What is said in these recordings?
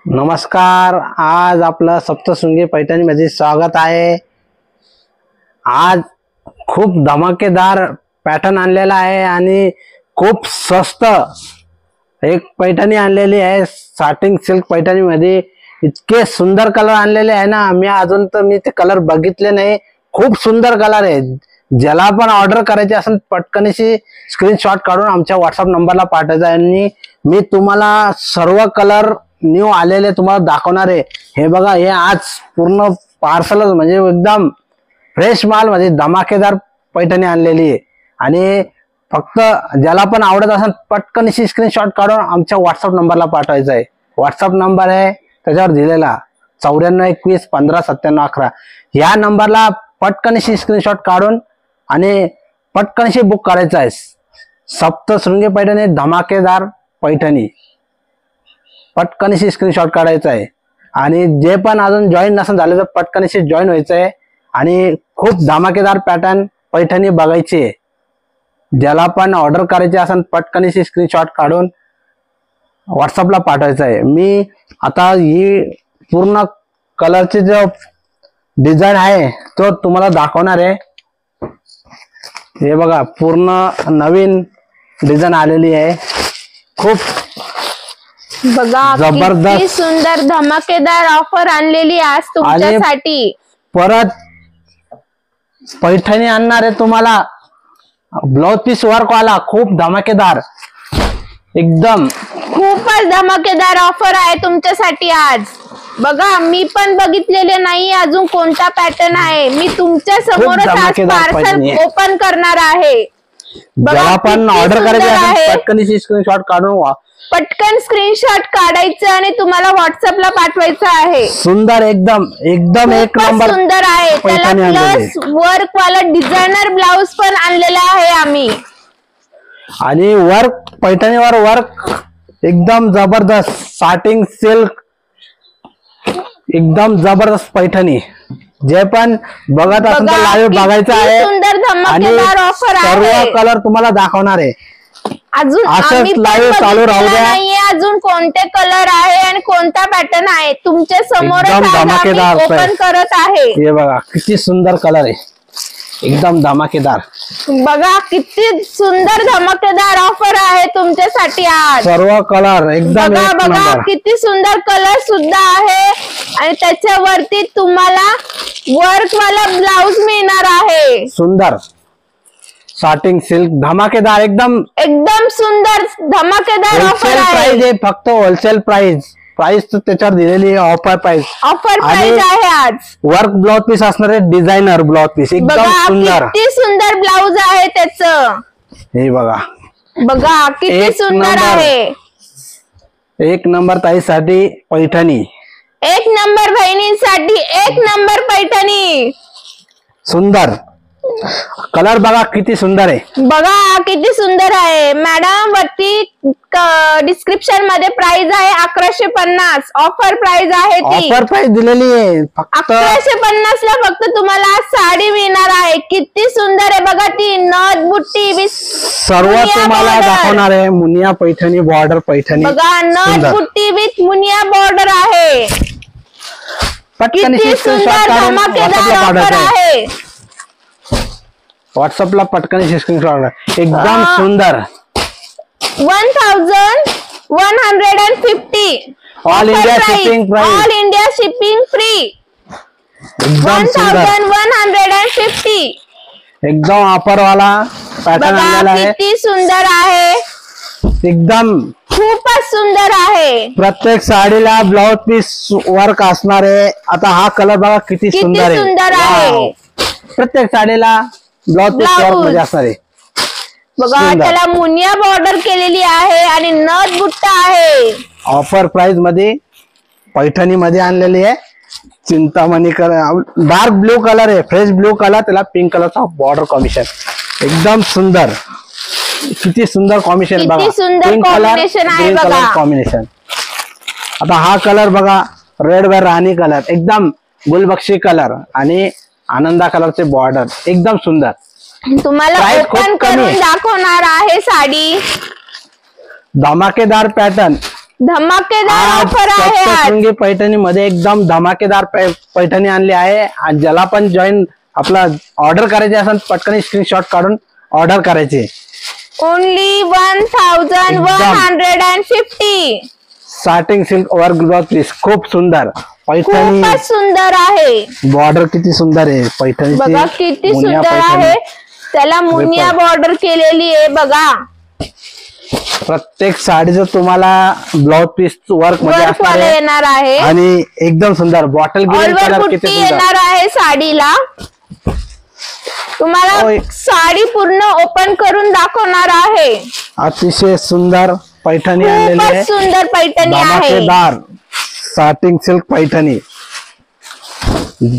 नमस्कार, आज आपलं सप्तशृंगी पैठणी मध्ये स्वागत आहे। आज खूप धमाकेदार पॅटर्न आणलेला आहे आणि खूप स्वस्त एक पैठणी आणलेली आहे। साटिंग सिल्क पैठणी मध्ये इतके सुंदर कलर आणलेले आहे ना, मी अजून तर मी ते कलर बघितले नाही। खूप सुंदर कलर आहे। ज्याला पण ऑर्डर करायची असेल पटकनशी स्क्रीनशॉट काढून आमच्या व्हॉट्सअप नंबरला पाठवायचा आणि मी तुम्हाला सर्व कलर न्यू आलेले तुम्हाला दाखवणार आहे। हे बघा, हे आज पूर्ण पार्सलच म्हणजे एकदम फ्रेश माल मध्ये धमाकेदार पैठणी आणलेली आहे आणि फक्त ज्याला पण आवडत असेल पटकनशी स्क्रीनशॉट काढून आमच्या व्हॉट्सअप नंबरला पाठवायचा आहे। व्हॉट्सअप नंबर आहे त्याच्यावर दिलेला 9421159711। या नंबरला पटकनशी स्क्रीनशॉट काढून आणि पटकनशी बुक करायचा आहे। सप्तशृंगी पैठणी धमाकेदार पैठणी पटकनशी स्क्रीनशॉट काढायचा आहे आणि जे पण अजून जॉईन नसेल झाले तर पटकनशी जॉईन व्हायचं आहे आणि खूप धमाकेदार पॅटर्न पैठणी बघायची आहे। ज्याला पण ऑर्डर करायची असेल पटकनशी स्क्रीनशॉट काढून व्हॉट्सअपला पाठवायचं आहे। मी आता ही पूर्ण कलरची जो डिझाईन आहे तो तुम्हाला दाखवणार आहे। हे बघा, पूर्ण नवीन डिझाईन आलेली आहे। खूप बघा, किती सुंदर धमाकेदार ऑफर आणलेली आज तुमच्यासाठी। परत पैठणी आणणार आहे तुम्हाला ब्लाउज पीस वर्क वाला, खूप धमाकेदार, एकदम खूपच धमाकेदार ऑफर आहे तुमच्यासाठी आज। बघा, मी पण बघितलेले नाही अजून कोणता पॅटर्न आहे। मी तुमच्या समोरच आज पार्सल ओपन करणार आहे। ज्याला पण ऑर्डर करायची असेल पटकन स्क्रीनशॉट काढून पटकन स्क्रीनशॉट काढायचं आणि तुम्हाला व्हॉट्सअपला पाठवायचं आहे। सुंदर, एकदम एकदम एक नंबर सुंदर आहे। त्याला प्लस वर्क वाला डिझायनर ब्लाउज पण आणलेला आहे आम्ही आणि वर्क पैठणीवर वर्क एकदम जबरदस्त, साटिंग सिल्क एकदम जबरदस्त पैठणी। जे पण बघत असेल तर लाईव्ह बघायचं आहे। सुंदर धमाकेदार ऑफर आहे। सर्व कलर तुम्हाला दाखवणार आहे। अजून असंच लाईव्ह चालू राहू द्या। अजून कोणते कलर आहे आणि कोणता पॅटर्न आहे तुमच्या समोर ओपन करत आहे। हे बघा, किती सुंदर कलर आहे, एकदम धमाकेदार। बघा, किती सुंदर धमाकेदार ऑफर आहे तुमच्यासाठी आज। सर्व कलर एकदम बघा, किती सुंदर कलर सुद्धा आहे आणि त्याच्यावरती तुम्हाला वर्क वाला ब्लाउज मिळणार आहे। सुंदर साटिंग सिल्क धमाकेदार, एकदम एकदम सुंदर धमाकेदार ऑफर प्राइस आहे। फक्त होलसेल प्राइस तर त्याच्यावर दिलेली आहे, ऑफर प्राइस आहे आज। वर्क ब्लाउज पीस असणार आहे, डिझायनर ब्लाउज पीस, एकदम सुंदर, किती सुंदर ब्लाउज आहे त्याचं। हे बघा, बघा किती सुंदर आहे। एक नंबर ताईसाठी पैठणी, एक नंबर बहिणींसाठी एक नंबर पैठणी। सुंदर कलर बघा, किती सुंदर आहे। बघा, किती सुंदर आहे। मॅडम, वरती डिस्क्रिप्शन मध्ये प्राइस आहे 1150। ऑफर प्राइस आहे ती, ऑफर प्राइस दिलेली आहे। 1150 ला फक्त तुम्हाला साडी मिळणार आहे। किती सुंदर आहे बघा, ती नथ बुट्टी सर्व तुम्हाला दाखवणार आहे। मुनिया पैठणी, बॉर्डर पैठणी, बघा नथ बुट्टी विथ मुनिया बॉर्डर आहे। किती सुंदर धमाकेदार ऑफर आहे। व्हॉट्सअपला पटकन स्क्रीनशॉट, एकदम सुंदर। 1150 all India shipping price, all India shipping free. 1150 एकदम ऑफर वाला पॅटर्न आलेला आहे। किती सुंदर आहे, एकदम खूपच सुंदर आहे। प्रत्येक साडीला ब्लाउज पीस वर्क असणार आहे। आता हा कलर बघा, किती सुंदर आहे। प्रत्येक साडीला ब्लाउज पीस वर्क मध्ये असणार आहे। बघा, त्याला मुनिया बॉर्डर केलेली आहे आणि नथ बुट्टा आहे। ऑफर प्राइस मध्ये पैठणी मध्ये आणलेली आहे Chintamani colour, dark blue colour आहे, फ्रेश ब्लू कलर, त्याला पिंक कलरचा बॉर्डर कॉम्बिनेशन, एकदम सुंदर. किती सुंदर कॉम्बिनेशन बघा, pink colour green colour combination. आता हा कलर बघा, रेड वर राणी कलर, एकदम गुलबक्षी कलर आणि आनंदा कलरचे बॉर्डर, एकदम सुंदर. तुम्हाला ओपन करून दाखवणार आहे साडी. धमाकेदार पॅटर्न, धमाकेदार ऑफर आहे. सप्तशृंगी पैठणी मध्ये एकदम धमाकेदार पैठणी आणली आहे. आणि ज्याला पण जॉईन आपला ऑर्डर करायचे असेल पटकन स्क्रीनशॉट काढून ऑर्डर करायचे. Only 1150. Satin silk work blouse piece, खूप सुंदर पैठणी, खूपच सुंदर आहे. बॉर्डर किती सुंदर आहे पैठणी, बघा किती सुंदर आहे. त्याला मुनिया बॉर्डर केलेली आहे बघा. प्रत्येक साडीचं तुम्हाला ब्लाउज पीस वर्क मध्ये असणार येणार आहे आणि एकदम सुंदर बॉटल ग्रीन कलर किती सुंदर येणार आहे साडीला. तुम्हाला साडी पूर्ण ओपन करून दाखवणार आहे. अतिशय सुंदर पैठणी आणलेली आहे, सुंदर पैठणी आहे, धमाकेदार साटिंग सिल्क पैठणी.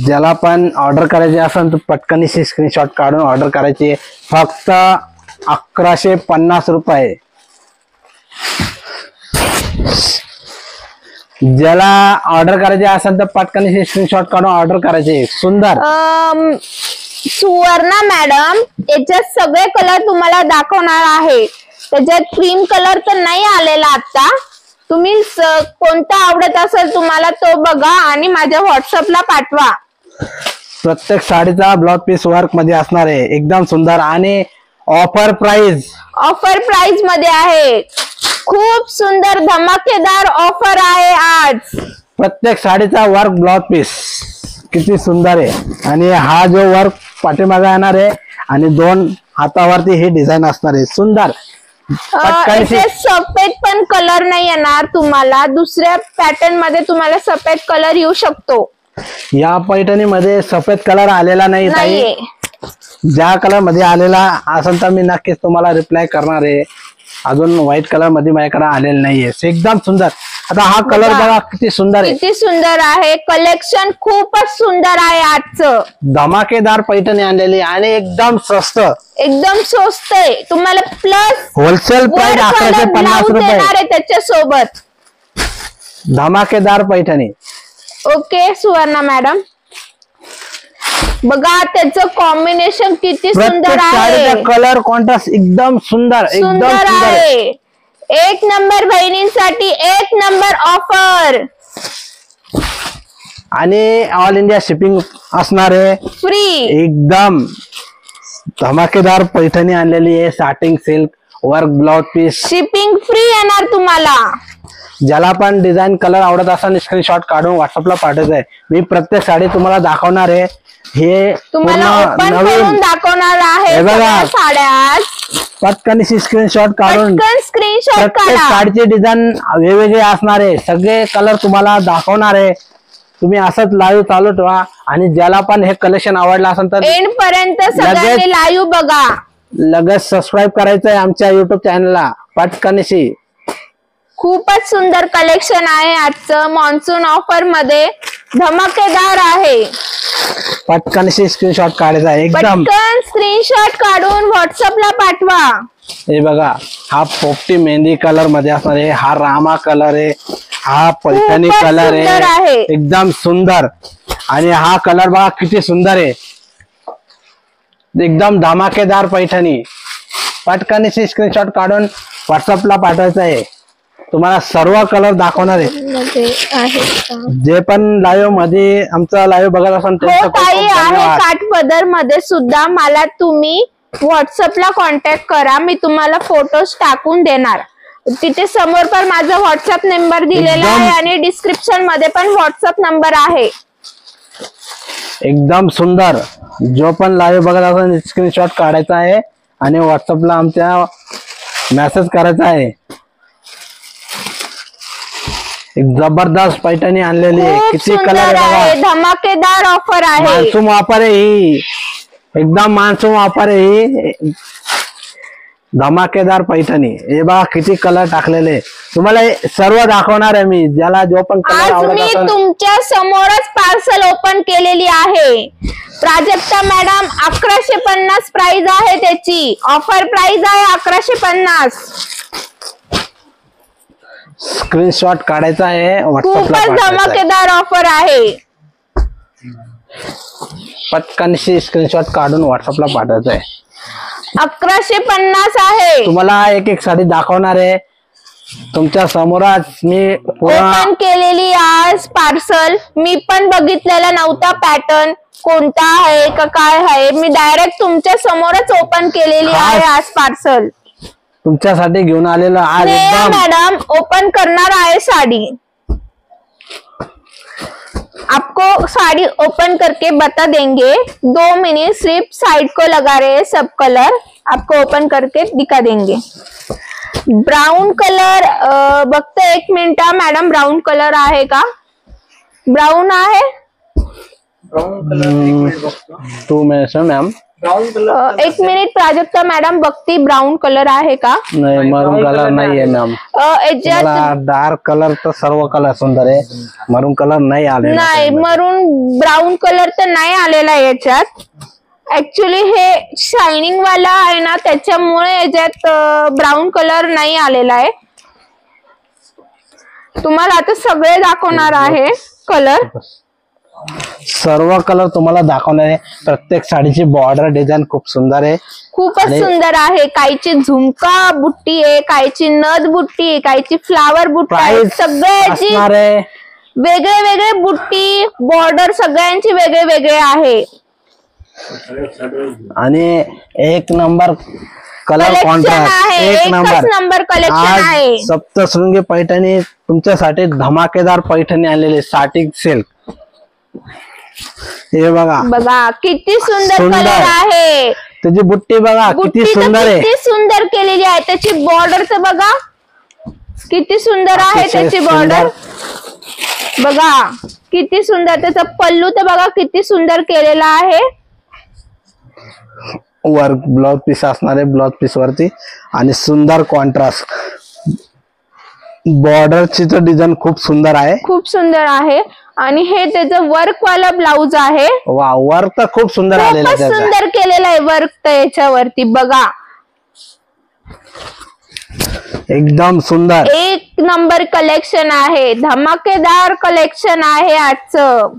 ज्याला पण ऑर्डर करायचे असेल तर पटकनीशी स्क्रीनशॉट काढून ऑर्डर करायची. फक्त 1150 रुपये. ज्याला ऑर्डर करायचे असेल तर पटकनीशी स्क्रीनशॉट काढून ऑर्डर करायचे. सुंदर सुवर्णा मॅडम, याच्यात सगळे कलर तुम्हाला दाखवणार आहे. त्याच्यात क्रीम कलर तर नाही आलेला आता. तुम्ही कोणता आवडत असेल तुम्हाला तो बघा आणि माझ्या व्हॉट्सअपला पाठवा. प्रत्येक साडीचा ब्लाउज पीस वर्क मध्ये असणार आहे, एकदम सुंदर आणि ऑफर प्राइस मध्ये आहे. खूप सुंदर धमाकेदार ऑफर आहे आज. प्रत्येक साडीचा वर्क ब्लाउज पीस किती सुंदर आहे. आणि हा जो वर्क पाठीमागे येणार आहे आणि 2 हातावरती हे डिझाईन असणार आहे, सुंदर. सफेद पण कलर नाही येणार तुम्हाला. दुसऱ्या पॅटर्न मध्ये तुम्हाला सफेद कलर येऊ शकतो. या पैठणी मध्ये सफेद कलर आलेला नाही ताई. ज्या कलर मध्ये आलेला असेल तर मी नक्कीच तुम्हाला रिप्लाय करणार आहे. अजून व्हाईट कलर मध्ये माझ्याकडे आलेला नाहीये, एकदम सुंदर. आता हा कलर बघा किती सुंदर आहे, किती सुंदर आहे. कलेक्शन खूपच सुंदर आहे आजचं. धमाकेदार पैठणी आणलेली आणि एकदम स्वस्त आहे. तुम्हाला प्लस होलसेल प्राइस 1150 रुपये त्याच्या सोबत. धमाकेदार पैठणी. ओके सुवर्णा मॅडम, बघा त्याचं कॉम्बिनेशन किती सुंदर आहे. कलर कॉन्ट्रास्ट एकदम सुंदर आहे. 1 नंबर बहिणींसाठी 1 नंबर ऑफर आणि ऑल इंडिया शिपिंग असणार आहे, फ्री. एकदम धमाकेदार पैठणी आणलेली आहे. Satin silk work blouse piece, shipping free येणार तुम्हाला. ज्याला पण डिझाईन कलर आवडत असेल स्क्रीनशॉट काढून व्हॉट्सअपला पाठवायचं आहे. मी प्रत्येक साडी तुम्हाला दाखवणार आहे. हे तुम्हाला ओपन करून दाखवणार आहे साड्या. पटकन स्क्रीनशॉट काढून प्रत्येक साडीचे डिझाईन वेगवेगळे असणार आहे. सगळे कलर तुम्हाला दाखवणार आहे. तुम्ही असंच लाईव्ह चालू ठेवा आणि ज्याला पण हे कलेक्शन आवडलं असेल तर एंड पर्यंत सगळ्यांनी लाईव्ह बघा. लगेच सबस्क्राईब करायचं आहे आमच्या युट्यूब चॅनलला पटकनशी. खूपच सुंदर कलेक्शन आहे आजचं. मॉन्सून ऑफर मध्ये धमाकेदार आहे. पटकनशी स्क्रीनशॉट काढायचा आहे, एकदम पटकन स्क्रीनशॉट काढून व्हॉट्सअपला पाठवा. हे बघा, हा पोपटी मेहंदी कलर मध्ये असणार आहे, हा रामा कलर आहे, हा पैठणी कलर आहे, एकदम सुंदर. आणि हा कलर बघा किती सुंदर आहे, एकदम धमाकेदार पैठणी. पटकनशी स्क्रीनशॉट काढून व्हॉट्सअपला पाठवायचं आहे. तुम्हाला सर्व कलर दाखवणार आहे. जे पण लाईव्ह मध्ये आमचा लाईव्ह बघत असाल काठपदर मध्ये सुद्धा मला तुम्ही व्हॉट्सअपला कॉन्टॅक्ट करा. मी तुम्हाला फोटोज टाकून देणार. तिथे समोर पण माझा व्हॉट्सअप नंबर दिलेला आहे आणि डिस्क्रिप्शन मध्ये पण व्हॉट्सअप नंबर आहे. एकदम सुंदर. जो पण लाईव्ह बघत असाल स्क्रीनशॉट काढायचा आहे आणि व्हॉट्सअपला आमच्या मेसेज करायचा आहे. एक जबरदस्त पैठणी आणलेली आहे, किती कलर आहे, धमाकेदार ऑफर आहे. मान्सून ऑफर आहे ही, एकदम मान्सून ऑफर आहे ही. धमाकेदार पैठणी. हे बघा किती कलर टाकलेले. तुम्हाला हे सर्व दाखवणार आहे मी. ज्याला जो पण कलर आज आवडत मी असेल तुमच्या समोरच पार्सल ओपन केलेली आहे. प्राजक्ता मॅडम 1150 प्राइस आहे त्याची. ऑफर प्राइस आहे 1150. स्क्रीनशॉट काढायचा आहे, खूपच व्हॉट्सअपला धमाकेदार ऑफर आहे. पटकनशी स्क्रीनशॉट काढून व्हॉट्सअपला पाठवायचं आहे. 1150 आहे. तुम्हाला एक एक साडी दाखवणार आहे तुमच्या समोरच. मी ओपन केलेली आज पार्सल. मी पण बघितलेला नव्हता पॅटर्न कोणता आहे का काय आहे. मी डायरेक्ट तुमच्या समोरच ओपन केलेली आहे आज पार्सल. तुमच्यासाठी घेऊन आलेलं आज एकदम. मैडम ओपन करना रहा है साड़ी. आपको साड़ी ओपन करके बता देंगे. 2 मिनट सिर्फ साइड को लगा रहे हैं सब कलर. आपको ओपन करके दिखा देंगे. ब्राउन कलर बघते 1 मिनिट मॅडम. ब्राउन कलर आहे का? ब्राउन आहे. Two minutes ma'am. 1 minute Prajakta madam बघती ब्राउन कलर आहे का? नाही, मरून कलर नाहीये मॅम. डार्क कलर तर सर्व कलर सुंदर आहे. मरून कलर नाही आले. नाही, मरून ब्राउन कलर तर नाही आलेला याच्यात. ऍक्च्युली हे शायनिंग वाला आहे ना, त्याच्यामुळे याच्यात ब्राउन कलर नाही आलेला आहे. तुम्हाला आता सगळे दाखवणार आहे कलर. सर्व कलर तुम्हाला दाखवणार आहे. प्रत्येक साडीची बॉर्डर डिझाईन खूप सुंदर आहे. खूपच सुंदर आहे. काहीची झुमका बुट्टी आहे, काहीची नथ बुट्टी आहे, काहीची फ्लावर बुट्टी आहे. सगळ्याची वेगळे वेगळे बुट्टी बॉर्डर सगळ्यांची वेगळे वेगळे आहे. आणि एक नंबर कलर कॉन्ट्रास्ट. एक नंबर कलेक्शन आहे. सप्तशृंगी पैठणी तुमच्यासाठी धमाकेदार पैठणी आलेली. साटिक सिल्क. हे बघा बघा किती सुंदर कलर आहे. त्याची बुट्टी बघा किती सुंदर आहे. किती सुंदर केलेली आहे. त्याची बॉर्डर तर बघा किती सुंदर आहे. त्याची बॉर्डर बघा किती सुंदर. त्याचा पल्लू तर बघा किती सुंदर केलेला आहे. वर्क ब्लाउज पीस असणार आहे. ब्लाउज पीस वरती आणि सुंदर कॉन्ट्रास्ट. बॉर्डरची तर डिझाईन खूप सुंदर आहे. खूप सुंदर आहे. आणि हे त्याचं वर्क वाला ब्लाउज आहे. वा, वर्क तर खूप सुंदर आलेलं आहे. सुंदर केलेलं आहे वर्क तर याच्यावरती बघा. एकदम सुंदर. एक नंबर कलेक्शन आहे. धमाकेदार कलेक्शन आहे आजचं.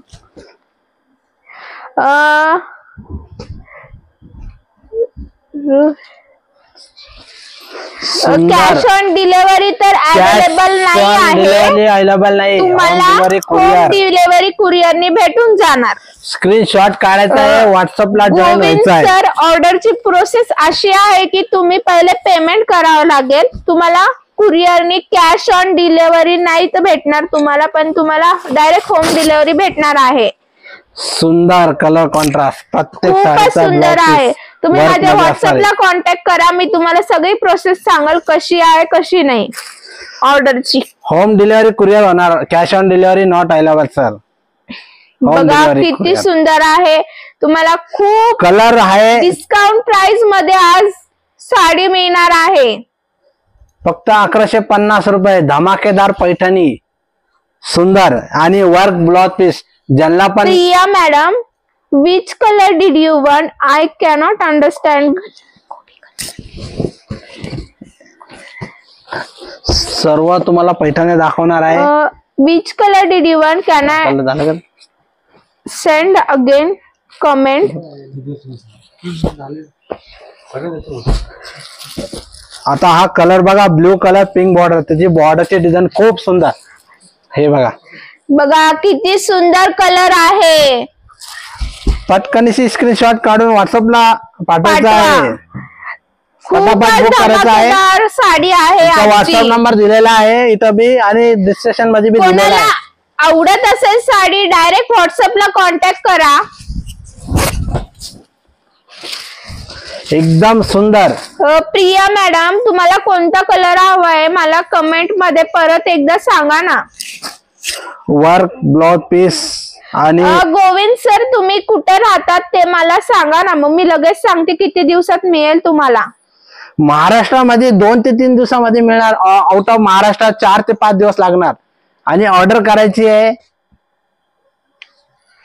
कॅश ऑन डिलिव्हरी तर अवेलेबल नाही आहे. अवेलेबल नाही. तुम्हाला होम डिलिव्हरी कुरिअरने भेटून जाणार. स्क्रीनशॉट काढायचा आहे, व्हॉट्सअपला जॉईन व्हायचं आहे. सर ऑर्डरची प्रोसेस अशी आहे की तुम्ही पहिले पेमेंट करावं लागेल. तुम्हाला कुरिअरने कॅश ऑन डिलिव्हरी नाही तर भेटणार तुम्हाला, पण तुम्हाला डायरेक्ट होम डिलिव्हरी भेटणार आहे. सुंदर कलर कॉन्ट्रास्ट. प्रत्येक खूपच सुंदर आहे. तुम्ही माझ्या व्हॉट्सअपला कॉन्टॅक्ट करा. मी तुम्हाला सगळी प्रोसेस सांगाल कशी आहे कशी नाही ऑर्डरची. होम डिलिव्हरी कुरिअर होणार. Cash on delivery not available sir. बघा किती सुंदर आहे. तुम्हाला खूप कलर आहे. डिस्काउंट प्राइस मध्ये आज साडी मिळणार आहे. फक्त 1150 रुपये. धमाकेदार पैठणी सुंदर आणि वर्क ब्लाउज पीस. ज्यांना पण Priya madam which color did you want? I cannot understand. सर्व तुम्हाला पैठणी दाखवणार आहे. Which color did you want? Can I send again comment? आता हा कलर बघा. Blue colour pink border. त्याची बॉर्डरची डिझाईन खूप सुंदर. हे बघा बघा किती सुंदर कलर आहे. पटकनशी स्क्रीनशॉट काढून व्हॉट्सअपला पाठवायचा आहे. धमाकेदार साडी आहे. व्हॉट्सअप नंबर दिलेला आहे इथं बी आणि डिस्क्रिप्शन मध्ये बी दिलेला आहे. आवडत असेल साडी डायरेक्ट व्हॉट्सअपला कॉन्टॅक्ट करा. एकदम सुंदर. प्रिया मॅडम तुम्हाला कोणता कलर हवाय मला कमेंट मध्ये परत एकदा सांगा ना. Work blouse piece. आणि गोविंद सर तुम्ही कुठे राहतात ते मला सांगा ना, मग मी लगेच सांगते किती दिवसात मिळेल तुम्हाला. महाराष्ट्रामध्ये 2 ते 3 दिवसामध्ये मिळणार. आउट ऑफ महाराष्ट्र 4 ते 5 दिवस लागणार. आणि ऑर्डर करायची आहे.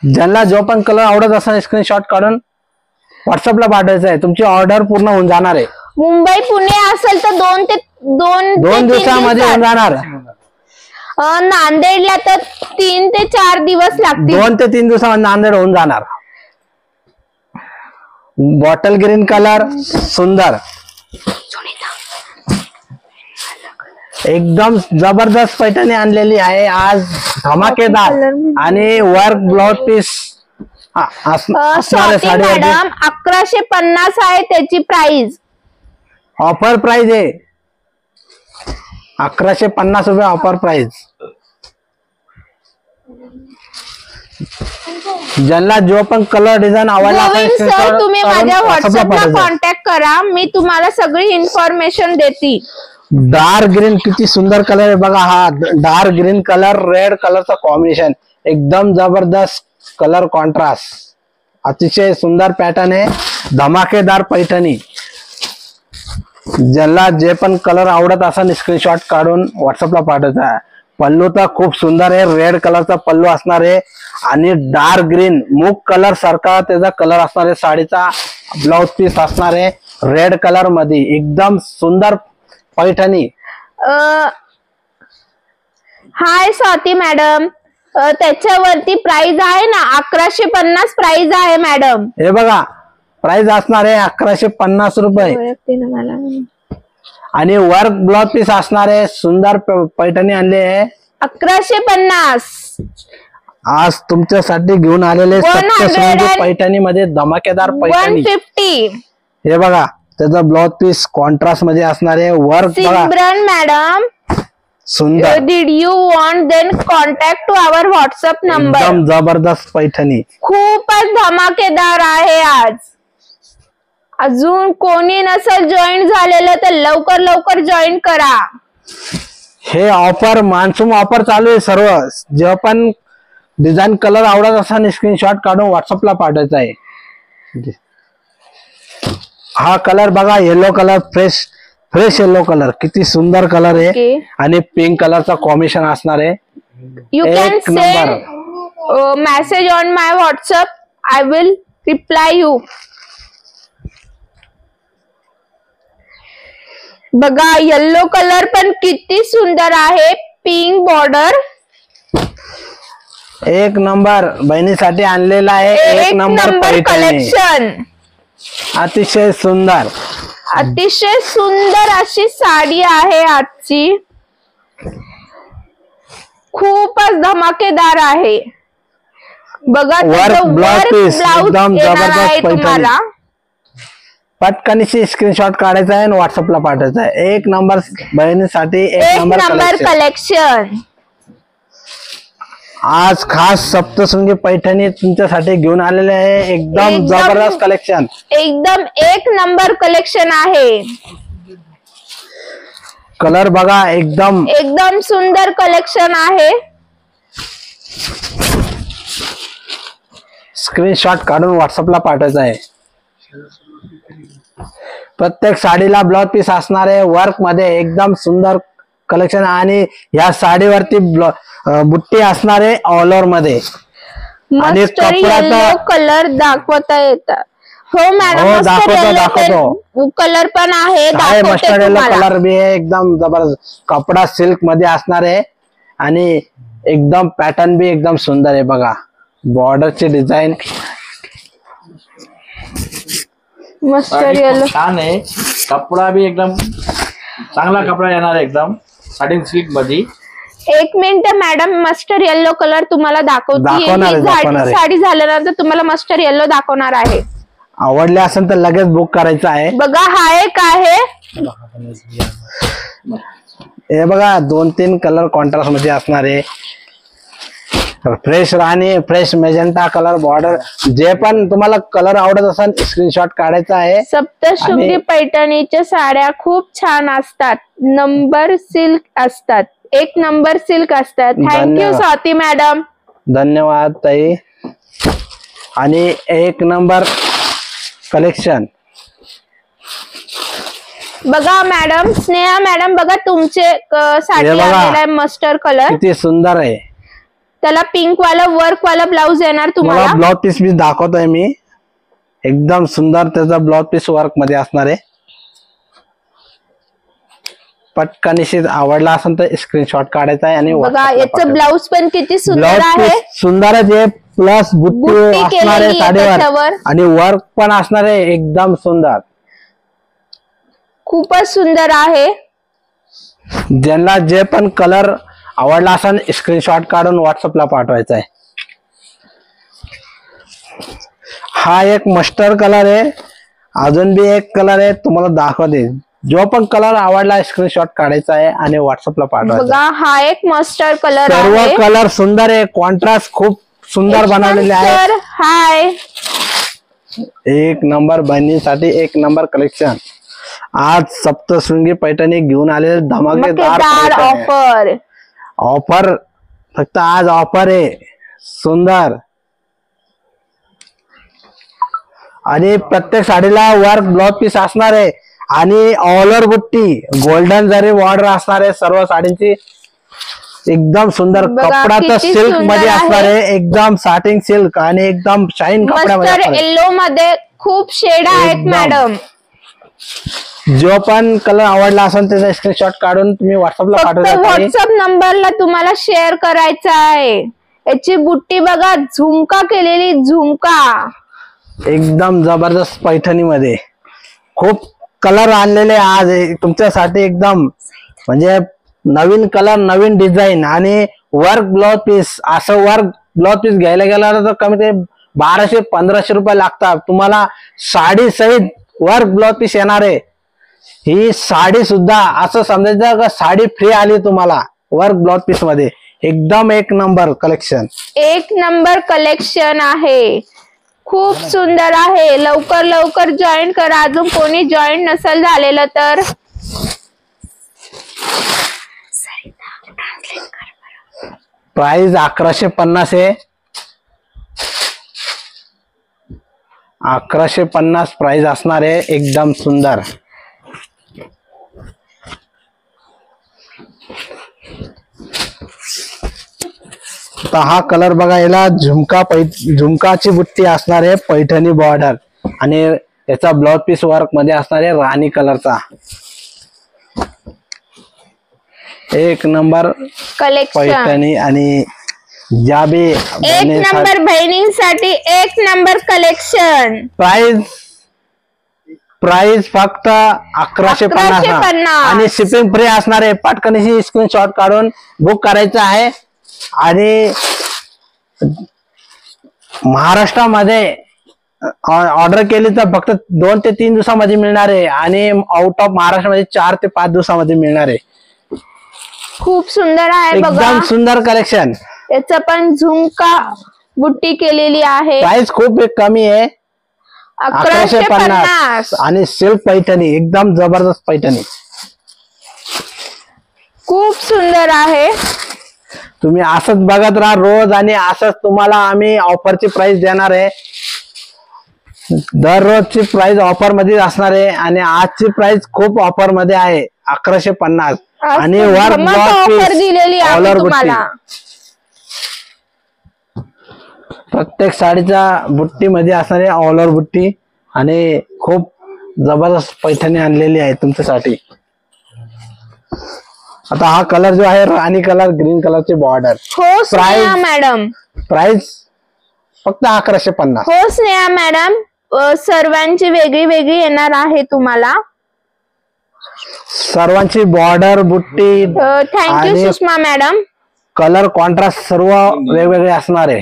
ज्यांना जो पण कलर आवडत असेल स्क्रीनशॉट काढून व्हॉट्सअपला पाठवायचं आहे. तुमची ऑर्डर पूर्ण होऊन जाणार आहे. मुंबई पुणे असेल तर 2 दिवसामध्ये होऊन जाणार. नांदेडला तर 3 ते 4 दिवस लागतील. 2 ते 3 दिवसामध्ये नांदेड होऊन जाणार. बॉटल ग्रीन कलर सुंदर, एकदम जबरदस्त पैठणी आणलेली आहे आज, धमाकेदार. आणि वर्क ब्लाउज पीस मॅडम 1150 आहे त्याची प्राइस. ऑफर प्राइस आहे 1150 रुपये ऑफर प्राइस. ज्यांना जो पण कलर डिझाईन आवडला सर तुम्ही माझ्या व्हॉट्सअपला कॉन्टॅक्ट करा. मी तुम्हाला सगळी इन्फॉर्मेशन देते. डार्क ग्रीन किती सुंदर कलर आहे बघा. हा डार्क ग्रीन कलर रेड कलरचा कॉम्बिनेशन, एकदम जबरदस्त कलर कॉन्ट्रास्ट, अतिशय सुंदर पॅटर्न आहे. धमाकेदार पैठणी. ज्याला जे पण कलर आवडत असेल स्क्रीनशॉट काढून व्हॉट्सअपला पाठवायचा. पल्लू तर खूप सुंदर आहे, रेड कलरचा पल्लू असणार आहे. आणि डार्क ग्रीन मूग कलर सारखा त्याचा कलर असणार आहे. साडीचा ब्लाउज पीस असणार आहे रेड कलर मध्ये, एकदम सुंदर पैठणी. हाय स्वाती मॅडम, त्याच्यावरती प्राइस आहे ना 1150 प्राइस आहे मॅडम. हे बघा प्राइस असणार आहे 1150 रुपये. आणि वर्क ब्लाउज पीस असणार आहे. सुंदर पैठणी आणली आहे 1150. आज तुमच्यासाठी घेऊन आलेले पैठणी मध्ये धमाकेदार पैठणी 150. हे बघा त्याचा ब्लाउज पीस कॉन्ट्रास्ट मध्ये असणार आहे. वर्क सिमरन मॅडम सुंदर. Did you want then contact to our WhatsApp number. एकदम जबरदस्त पैठणी, खूपच धमाकेदार आहे आज. अजून कोणी नसेल जॉईन झालेलं तर लवकर लवकर जॉईन करा. हे ऑफर मान्सून ऑफर चालू आहे. सर्व जे पण डिझाईन कलर आवडत असेल स्क्रीनशॉट काढून व्हॉट्सअपला पाठवायचा आहे. हा कलर बघा yellow colour, fresh yellow colour, किती सुंदर कलर आहे. आणि पिंक कलरचा कॉम्बिनेशन असणार आहे. You can send message on my WhatsApp. I will reply you. बघा येलो कलर पण किती सुंदर आहे. पिंक बॉर्डर, एक नंबर बहिणीसाठी आणलेला आहे. एक नंबर कलेक्शन. अतिशय सुंदर, अतिशय सुंदर अशी साडी आहे आजची. खूपच धमाकेदार आहे. बघा वर्क ब्लाउज पीस एकदम जबरदस्त तुम्हाला. पटकनशी स्क्रीनशॉट काढायचा आहे आणि व्हॉट्सअपला पाठवायचा आहे. एक नंबर बहिणीसाठी एक नंबर कलेक्शन. आज खास सप्तशृंगी पैठणी तुमच्यासाठी घेऊन आलेले आहे. एकदम जबरदस्त कलेक्शन, एकदम एक नंबर कलेक्शन आहे. कलर बघा एकदम सुंदर कलेक्शन आहे. स्क्रीनशॉट काढून व्हॉट्सअपला पाठवायचा आहे. प्रत्येक साडीला ब्लाउज पीस असणार आहे वर्क मध्ये. एकदम सुंदर कलेक्शन. आणि या साडीवरती बुट्टी असणार आहे ऑल ओव्हर मध्ये. आणि येलो कलर दाखवता येतात. हो मॅडम दाखवतो. कलर पण आहे, मस्टर्ड येलो कलर बी आहे. एकदम जबरदस्त कपडा सिल्क मध्ये असणार आहे. आणि एकदम पॅटर्न बी एकदम सुंदर आहे. बघा बॉर्डरची डिझाईन मस्टर्ड येलो छान आहे. कपडा बी एकदम चांगला कपडा येणार आहे, एकदम साडी सिल्क मध्ये. एक minute madam, mustard yellow colour तुम्हाला दाखवते. साडी झाल्यानंतर तुम्हाला मस्टर्ड येलो दाखवणार आहे. आवडले असेल तर लगेच बुक करायचं आहे. बघा हा एक आहे. हे बघा 2-3 कलर कॉन्ट्रास्ट मध्ये असणार आहे. फ्रेश राणी, फ्रेश मेजेंटा कलर बॉर्डर. जे पण तुम्हाला कलर आवडत असेल स्क्रीनशॉट काढायचा आहे. सप्तशृंगी पैठणीच्या साड्या खूप छान असतात. नंबर सिल्क असतात. एक नंबर सिल्क असतात. Thank you Swati madam. धन्यवाद ताई. आणि एक नंबर कलेक्शन. बघा मॅडम, स्नेहा मॅडम बघा तुमचे साठी हे बघा. आलेला आहे मस्टर्ड कलर. किती सुंदर आहे. त्याला पिंक वाला वर्क वाला ब्लाउज येणार मला तुम्हाला. ब्लाउज पीस बी दाखवतोय मी. एकदम सुंदर त्याचा ब्लाउज पीस वर्क मध्ये असणार आहे. पटकन आवडला असेल तर स्क्रीनशॉट काढायचा आहे आणि बघा याचं ब्लाउज पण किती सुंदर ब्लाउज आहे. पीस सुंदर आहे. प्लस बुट्टी बुट्टी असणार आहे केलेली आहे त्याच्यावर. साडीवर आणि वर्क पण असणार आहे एकदम सुंदर. खूपच सुंदर आहे. ज्यांना जे पण कलर आवडला असेल स्क्रीनशॉट काढून व्हॉट्सअपला पाठवायचा आहे. हा एक मस्टर्ड कलर आहे. अजून बी एक कलर आहे तुम्हाला दाखवते. जो पण कलर आवडला स्क्रीनशॉट काढायचा आहे आणि व्हॉट्सअपला पाठवायचा. बघा हा एक मस्टर्ड कलर सर्व आहे. कलर सुंदर आहे. कॉन्ट्रास्ट खूप सुंदर बनवलेले आहे. हाय एक नंबर बहिणीसाठी एक नंबर कलेक्शन. आज सप्तशृंगी पैठणी घेऊन आलेले धमाकेदार ऑफर. ऑफर फक्त आज ऑफर आहे. सुंदर आणि प्रत्येक साडीला वर्क ब्लाउज पीस असणार आहे आणि ऑल ओव्हर बुट्टी गोल्डन जरी बॉर्डर असणार आहे सर्व साडींची. एकदम सुंदर. बघा, कपडा तर किती सिल्क सुंदर मध्ये असणार आहे. आहे. एकदम साटिंग सिल्क आणि एकदम शाईन कपड्यामध्ये मस्टर्ड असणार आहे. येलो मध्ये खूप शेड आहेत एकदम. मॅडम. जो पण कलर आवडला असेल त्याचा स्क्रीनशॉट काढून तुम्ही व्हॉट्सअपला फक्त पाठवता. व्हॉट्सअप नंबरला तुम्हाला शेअर करायचा आहे. याची बुट्टी बघा झुमका केलेली झुमका. एकदम जबरदस्त पैठणी मध्ये खूप कलर आणलेले आज तुमच्यासाठी. एकदम म्हणजे नवीन कलर नवीन डिझाईन आणि वर्क ब्लाउज पीस. असं वर्क ब्लाउज पीस घ्यायला गेला तर कमी ते 1200-1500 रुपये लागतात. तुम्हाला साडी सहित वर्क ब्लाउज पीस येणार आहे. ही साडी सुद्धा असं समजायचं का साडी फ्री आली तुम्हाला वर्क ब्लाउज पीस मध्ये. एकदम एक नंबर कलेक्शन. एक नंबर कलेक्शन आहे. खूप सुंदर आहे. लवकर लवकर जॉईन करा. अजून कोणी जॉईन नसेल झालेलं तर. प्राइस 1150 आहे. 1150 प्राइस असणार आहे. एकदम सुंदर. आता हा कलर बघा. याला झुमकाची बुट्टी असणार आहे पैठणी बॉर्डर आणि याचा ब्लाउज पीस वर्क मध्ये असणार आहे राणी कलरचा. एक नंबर कलेक्शन. पैठणी आणि ज्या बी एक नंबर बहिणींसाठी एक नंबर कलेक्शन. प्राइस फक्त 1150 आणि शिपिंग फ्री असणार आहे. पटकन स्क्रीनशॉट काढून बुक करायचं आहे आणि महाराष्ट्रामध्ये ऑर्डर केली तर फक्त 2 ते 3 दिवसामध्ये मिळणार आहे आणि आउट ऑफ महाराष्ट्रामध्ये 4 ते 5 दिवसामध्ये मिळणार आहे. खूप सुंदर आहे बघा. एकदम सुंदर कलेक्शन. याच पण झुमका बुट्टी केलेली आहे. प्राइस खूप कमी आहे. 1150 आणि सिल्क पैठणी. एकदम जबरदस्त पैठणी. खूप सुंदर आहे. तुम्ही असंच बघत राहा रोज आणि असंच तुम्हाला आम्ही ऑफरची प्राइस देणार आहे. दररोजची प्राइस ऑफर मध्ये असणार आहे आणि आजची प्राइस खूप ऑफर मध्ये आहे. 1150 आणि ऑफर दिलेली आहे तुम्हाला. प्रत्येक साडीच्या बुट्टी मध्ये असणारी ऑल ओव्हर बुट्टी आणि खूप जबरदस्त पैठणी आणलेली आहे तुमच्यासाठी. आता हा कलर जो आहे राणी कलर ग्रीन कलरची बॉर्डर. हो स्नेहा मॅडम. प्राइस फक्त 1150. हो स्नेहा मॅडम. सर्वांची वेगळी वेगळी येणार आहे तुम्हाला. सर्वांची बॉर्डर बुट्टी thank you Sushma madam. Colour contrast सर्व वेगवेगळे असणार आहे.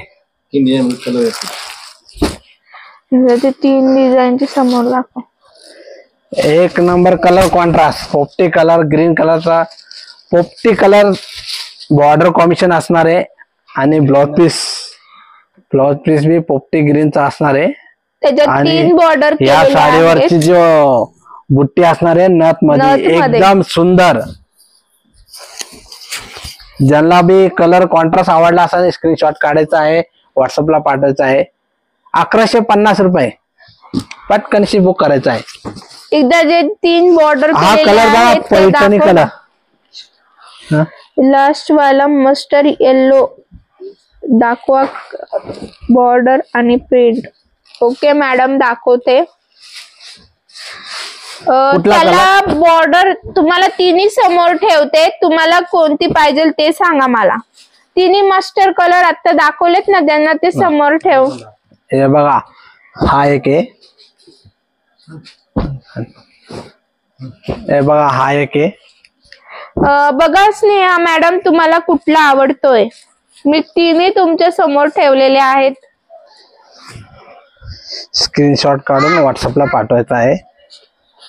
ते 3 डिझाईनचे समोर दाखव. एक नंबर कलर कॉन्ट्रास्ट. पोपटी कलर ग्रीन कलरचा पोपटी कलर बॉर्डर कॉम्बिनेशन असणार आहे आणि ब्लाउज पीस बी पोपटी ग्रीनचा असणार आहे. त्याच्यात 3 बॉर्डर या साडीवरची जो बुट्टी असणार आहे नथ मध्ये एकदम सुंदर. ज्यांना बी कलर कॉन्ट्रास्ट आवडला असेल स्क्रीनशॉट काढायचा आहे व्हॉट्सअपला पाठवायचा आहे. 1150 रुपये. पटकनशी बुक करायचा आहे. एकदा जे 3 बॉर्डर हा कलर बघा पैठणी कलर. लास्ट वाला मस्टर्ड येलो दाखवा बॉर्डर आणि प्रिंट. ओके मॅडम दाखवते. त्याला बॉर्डर तुम्हाला तिन्ही समोर ठेवते. तुम्हाला कोणती पाहिजे ते सांगा मला. तिन्ही मस्टर्ड कलर आता दाखवलेत ना त्यांना ते समोर ठेव. हे बघा हा एक आहे. हे बघा हा एक आहे. बघा स्नेहा मॅडम तुम्हाला कुठला आवडतोय. मी तिन्ही तुमच्या समोर ठेवलेले आहेत. स्क्रीनशॉट काढून व्हॉट्सअपला पाठवायचा आहे.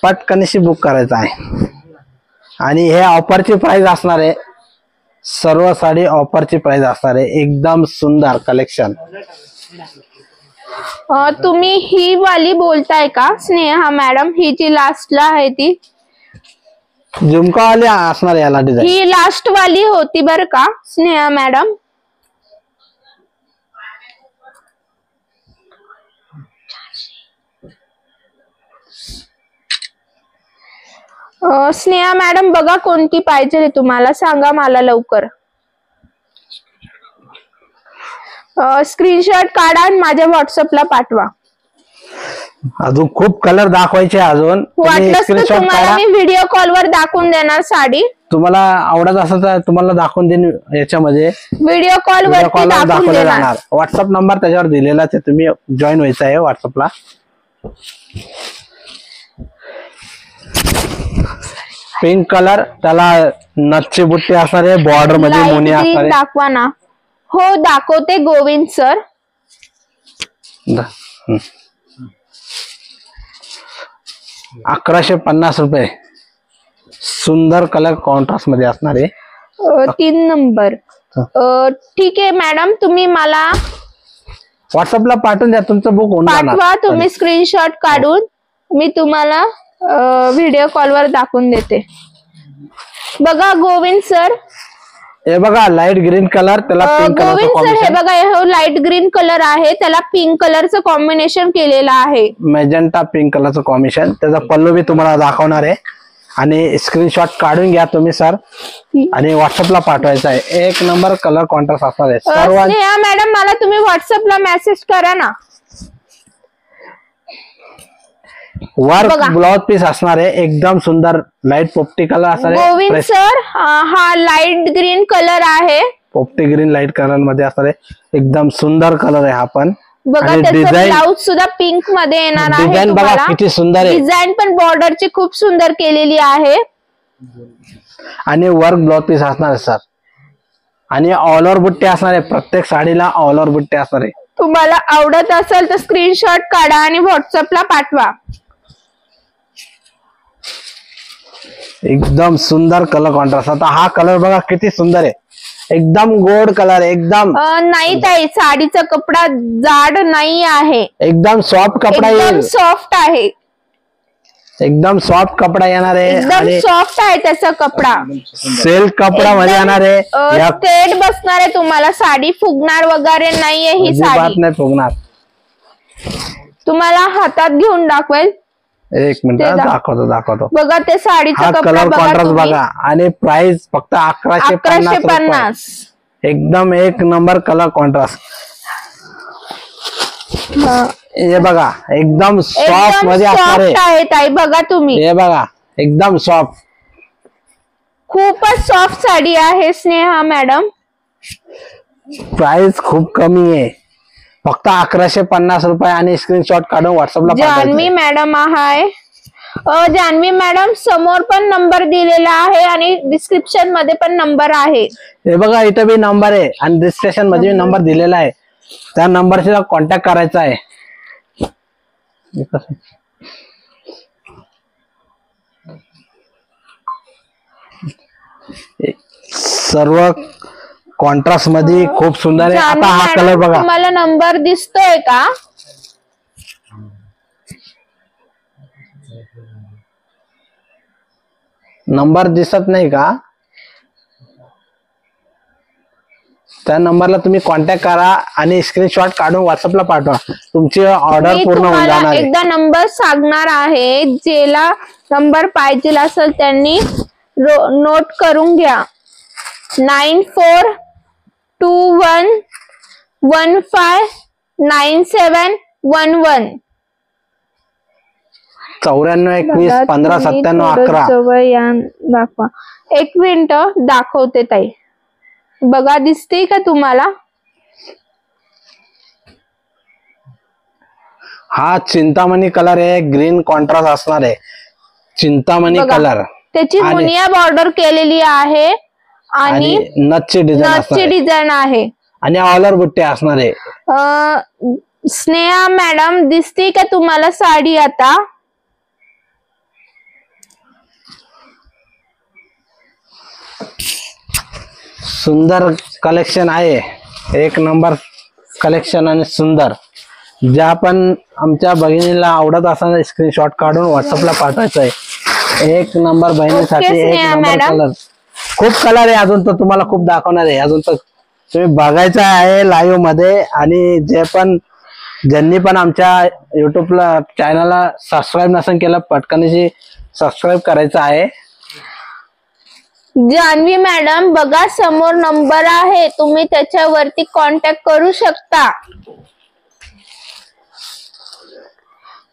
पटकनशी बुक करायचा आहे. आणि हे ऑफरची प्राइस असणार आहे. सर्व साडी ऑफरची प्राइस असणार आहे. एकदम सुंदर कलेक्शन. तुम्ही ही वाली बोलताय का स्नेहा मॅडम. ही जी लास्टला आहे ती झुमकावाली असणार याला डिझाईन. ही लास्ट वाली होती बर का स्नेहा मॅडम. स्नेहा मॅडम बघा कोणती पाहिजे तुम्हाला सांगा मला लवकर. स्क्रीनशॉट काढा आणि माझ्या व्हॉट्सअपला पाठवा. अजून खूप कलर दाखवायचे. अजून वाटलंच तर तुम्हाला मी व्हिडिओ कॉलवर दाखवून देणार साडी. तुम्हाला आवडत असेल तर तुम्हाला दाखवून देईन याच्यामध्ये. व्हिडिओ कॉलवर दाखवले जाणार. व्हॉट्सअप नंबर त्याच्यावर दिलेलाच आहे. तुम्ही जॉईन व्हायचं आहे व्हॉट्सअपला. पिंक कलर त्याला नक्षी बुट्टी असणार आहे. बॉर्डर मध्ये मोनी असणार आहे. दाखवा ना. हो दाखवते गोविंद सर. 1150 रुपये. सुंदर कलर कॉन्ट्रास्ट मध्ये असणार आहे. 3 नंबर. ठीक आहे मॅडम तुम्ही मला व्हॉट्सअपला पाठवून द्या. तुमचं बुक होऊन जाणार. पाठवा तुम्ही स्क्रीनशॉट काढून. मी तुम्हाला व्हिडिओ कॉलवर दाखवून देते. बघा गोविंद सर. हे बघा लाईट ग्रीन कलर त्याला पिंक कलर. गोविंद सर हे बघा हे लाईट ग्रीन कलर आहे. त्याला पिंक कलरचं कॉम्बिनेशन केलेलं आहे. मॅजेंटा पिंक कलरचं कॉम्बिनेशन. त्याचा पल्लू बी तुम्हाला दाखवणार आहे. आणि स्क्रीनशॉट काढून घ्या तुम्ही सर आणि व्हॉट्सअपला पाठवायचा आहे. 1 नंबर कलर कॉन्ट्रास्ट असणार आहे. स्नेहा मॅडम मला तुम्ही व्हॉट्सअपला मेसेज करा ना. वर्क ब्लाउज पीस असणार आहे. एकदम सुंदर लाईट पोपटी कलर असणार आहे. गोविंद सर हा लाईट ग्रीन कलर आहे. पोपटी ग्रीन लाईट कलर मध्ये असणार आहे. एकदम सुंदर कलर आहे हा पण. बघा त्याचं ब्लाउज सुद्धा पिंक मध्ये येणार आहे. डिझाईन बघा किती सुंदर आहे. डिझाईन पण बॉर्डरची खूप सुंदर केलेली आहे. आणि वर्क ब्लाउज पीस असणार आहे सर. आणि ऑल ओव्हर बुट्टे असणार आहे. प्रत्येक साडीला ऑल ओव्हर बुट्टे असणार आहे. तुम्हाला आवडत असेल तर स्क्रीनशॉट काढा आणि व्हॉट्सअपला पाठवा. एकदम सुंदर कलर कॉन्ट्रास्ट. आता हा कलर बघा किती सुंदर आहे. एकदम गोड कलर आहे. एकदम नाही ताई साडीचा कपडा जाड नाही आहे. एकदम सॉफ्ट कपडा येईल. सॉफ्ट आहे. एकदम सॉफ्ट कपडा येणार आहे. एकदम सॉफ्ट आहे त्याचा कपडा. सिल्क कपडा मध्ये येणार आहे. स्ट्रेट बसणार आहे तुम्हाला. साडी फुगणार वगैरे नाहीये ही साडी. नाही फुगणार. तुम्हाला हातात घेऊन दाखवेल. 1 मिनिट दाखवतो. बघा ते साडीचा कलर कॉन्ट्रास्ट बघा. आणि प्राइस फक्त 1150. एकदम 1 नंबर कलर कॉन्ट्रास्ट. हे बघा एकदम सॉफ्ट मध्ये असणार आहे ताई. बघा तुम्ही हे बघा एकदम सॉफ्ट. खूपच सॉफ्ट साडी आहे स्नेहा मॅडम. प्राइस खूप कमी आहे. फक्त 1150 रुपये. आणि स्क्रीनशॉट काढून व्हॉट्सअपला जान्हवी मॅडम आहे. जान्हवी मॅडम समोर पण नंबर दिलेला आहे आणि डिस्क्रिप्शन मध्ये पण नंबर आहे. हे बघा इथं बी नंबर आहे आणि डिस्क्रिप्शन मध्ये नंबर दिलेला आहे. त्या नंबरशी कॉन्टॅक्ट करायचा आहे. सर्व कॉन्ट्रास्ट मध्ये खूप सुंदर आहे. आता हा कलर बघा. तुम्हाला नंबर दिसतोय का? नंबर दिसत नाही का? त्या नंबरला तुम्ही कॉन्टॅक्ट करा आणि स्क्रीनशॉट काढून व्हॉट्सअपला पाठवा. तुमची ऑर्डर मी पूर्ण होऊन तुम्हाला जाणार आहे. एकदा नंबर सांगणार आहे, ज्याला नंबर पाहिजे असेल त्यांनी नोट करून घ्या. 9421159711. 9421159711. जवळ या दाखवा. एक मिनिट दाखवते ताई. बघा दिसते का तुम्हाला? हा चिंतामणी कलर आहे, ग्रीन कॉन्ट्रास्ट असणार आहे. चिंतामणी बघा. कलर त्याची आणि- मुनिया बॉर्डर केलेली आहे आणि आणि नथची डिझाईन नथची असणार आहे डिझाईन आहे. आणि ऑलर बुट्टे असणार आहे. स्नेहा मॅडम दिसते का तुम्हाला साडी आता? सुंदर कलेक्शन आहे, एक नंबर कलेक्शन आणि सुंदर. ज्या पण आमच्या भगिनीला आवडत असेल स्क्रीनशॉट काढून व्हॉट्सअपला पाठवायचं आहे. एक नंबर बहिणीसाठी Okay, एक स्नेहा नंबर मॅडम. कलर. खूप कलर आहे अजून, तर तुम्हाला खूप दाखवणार आहे अजून. तर तुम्ही बघायचं आहे लाईव्ह मध्ये. आणि ज्यांनी पण आमच्या युट्यूबला चॅनलला सबस्क्राईब नसेल केलं, पटकन सबस्क्राईब करायचं आहे. जान्हवी मॅडम बघा समोर नंबर आहे, तुम्ही त्याच्यावरती कॉन्टॅक्ट करू शकता.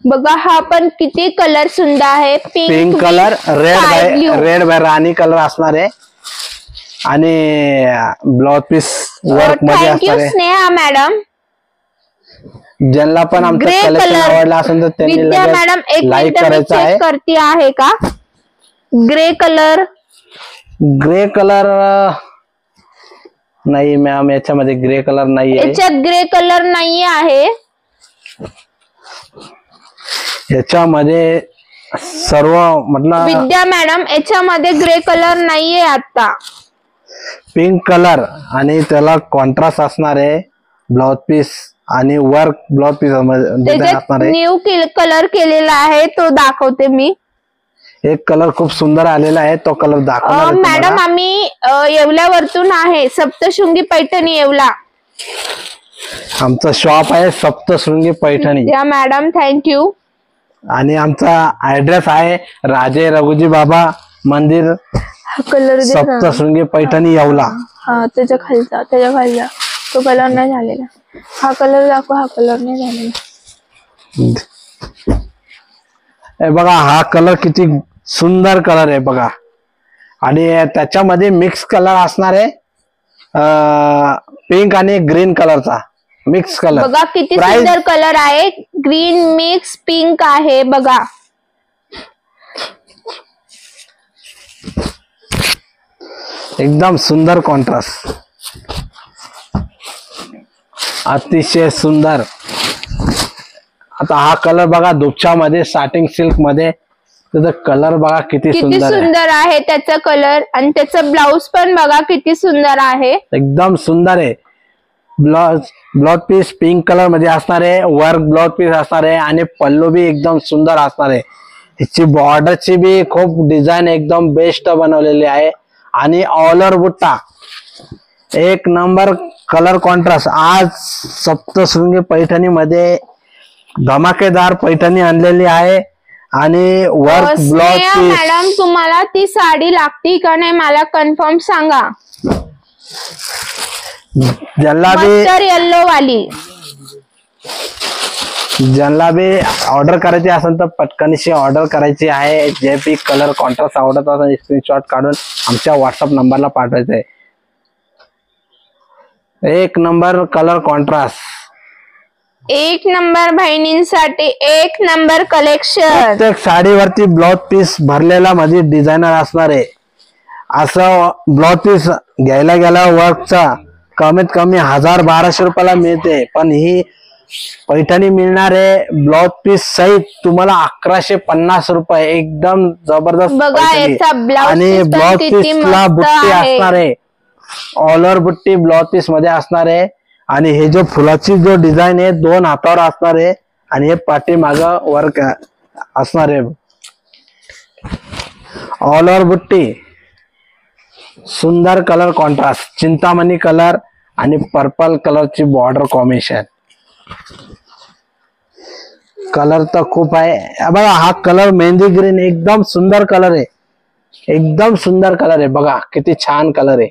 बघा हा पण किती कलर सुंदर आहे. पिंक कलर, रेड बाय राणी कलर असणार आहे आणि ब्लाउज पीस वर्क मध्ये थँक्यू असणार आहे. स्नेहा मॅडम. ज्यांना पण आमचं ग्रे कलेक्शन कलर. आवडलं असेल तर त्यांनी विद्या मॅडम एक लाईक मिनिट मी करायचं आहे. चेक करते आहे का ग्रे कलर. ग्रे कलर नाही मॅम, याच्यामध्ये ग्रे कलर नाही आहे. याच्यात ग्रे कलर नाही आहे. याच्यामध्ये सर्व म्हटलं विद्या मॅडम याच्यामध्ये ग्रे कलर नाहीये आता. पिंक कलर आणि त्याला कॉन्ट्रास्ट असणार आहे. ब्लाउज पीस आणि वर्क ब्लाउज पीस डिझाईन त्याच्यात असणार आहे. न्यू कलर केलेला आहे, तो दाखवते मी. एक कलर खूप सुंदर आलेला आहे, तो कलर दाखवणार आहे मॅडम तुम्हाला. आम्ही येवल्यावरतून आहे, सप्तशृंगी पैठणी येवला. आमचं शॉप आहे सप्तशृंगी पैठणी या मॅडम थँक्यू. आणि आमचा ऍड्रेस आहे राजे रघुजी बाबा मंदिर, हा कलर दे ना. सप्तशृंगी पैठणी येवला. हा त्याच्या खालचा तो कलर नाही झालेला. हा कलर दाखव. हा कलर नाही झालेला. हे बघा हा कलर किती सुंदर कलर आहे बघा. आणि त्याच्यामध्ये मिक्स कलर असणार आहे, पिंक आणि ग्रीन कलरचा मिक्स कलर. बघा किती सुंदर कलर आहे. ग्रीन मिक्स पिंक आहे बघा. एकदम सुंदर कॉन्ट्रास्ट, अतिशय सुंदर. आता हा कलर बघा दुपछामध्ये साटिंग सिल्क मध्ये, त्याचा कलर बघा किती किती सुंदर आहे. सुंदर आहे त्याचा कलर. आणि त्याचा ब्लाउज पण बघा किती सुंदर आहे. एकदम सुंदर आहे. ब्लाउज पीस पिंक कलर मध्ये असणार आहे, वर्क ब्लाउज पीस असणार आहे आणि पल्लू बी एकदम सुंदर असणार आहे. हिची बॉर्डरची बी खूप डिझाईन एकदम बेस्ट बनवलेली आहे. आणि ऑलर बुट्टा एक नंबर कलर कॉन्ट्रास्ट. आज सप्तशृंगी पैठणी मध्ये धमाकेदार पैठणी आणलेली आहे. आणि वर्क ब्लाउज पीस. मॅडम तुम्हाला ती साडी लागती का नाही मला कन्फर्म सांगा. ज्यांना बी येल्लो वाली ज्यांना बी ऑर्डर करायची असेल तर पटकनशी ऑर्डर करायची आहे. जे बी कलर कॉन्ट्रास्ट आवडत असेल स्क्रीनशॉट काढून आमच्या व्हॉट्सअप नंबरला पाठवायचं आहे. एक नंबर कलर कॉन्ट्रास्ट, एक नंबर बहिणींसाठी एक नंबर कलेक्शन. प्रत्येक साडीवरती ब्लाउज पीस भरलेला मध्ये डिझायनर असणार आहे. असं ब्लाउज पीस घ्यायला गेला वर्कचा कमीत कमी 1000-1200 रुपयाला मिळते, पण ही पैठणी मिळणार आहे ब्लाउज पीस सहित तुम्हाला 1150 रुपये. एकदम जबरदस्त बघा पैठणी. याचा ब्लाउज आणि पीस पण ब्लाउज किती पीसला मस्त बुट्टी आहे. असणार आहे, ऑलर बुट्टी ब्लाउज पीस मध्ये असणार आहे. आणि हे जो फुलाची जो डिझाईन आहे 2 हातावर असणार आहे आणि हे पाठीमाग वर्क असणार आहे. ऑल ओव्हर बुट्टी, सुंदर कलर कॉन्ट्रास्ट, चिंतामणी कलर आणि पर्पल कलरची बॉर्डर कॉम्बिनेशन. कलर तर खूप आहे बघा. हा कलर मेहंदी ग्रीन एकदम सुंदर कलर आहे. एकदम सुंदर कलर आहे बघा. किती छान कलर आहे.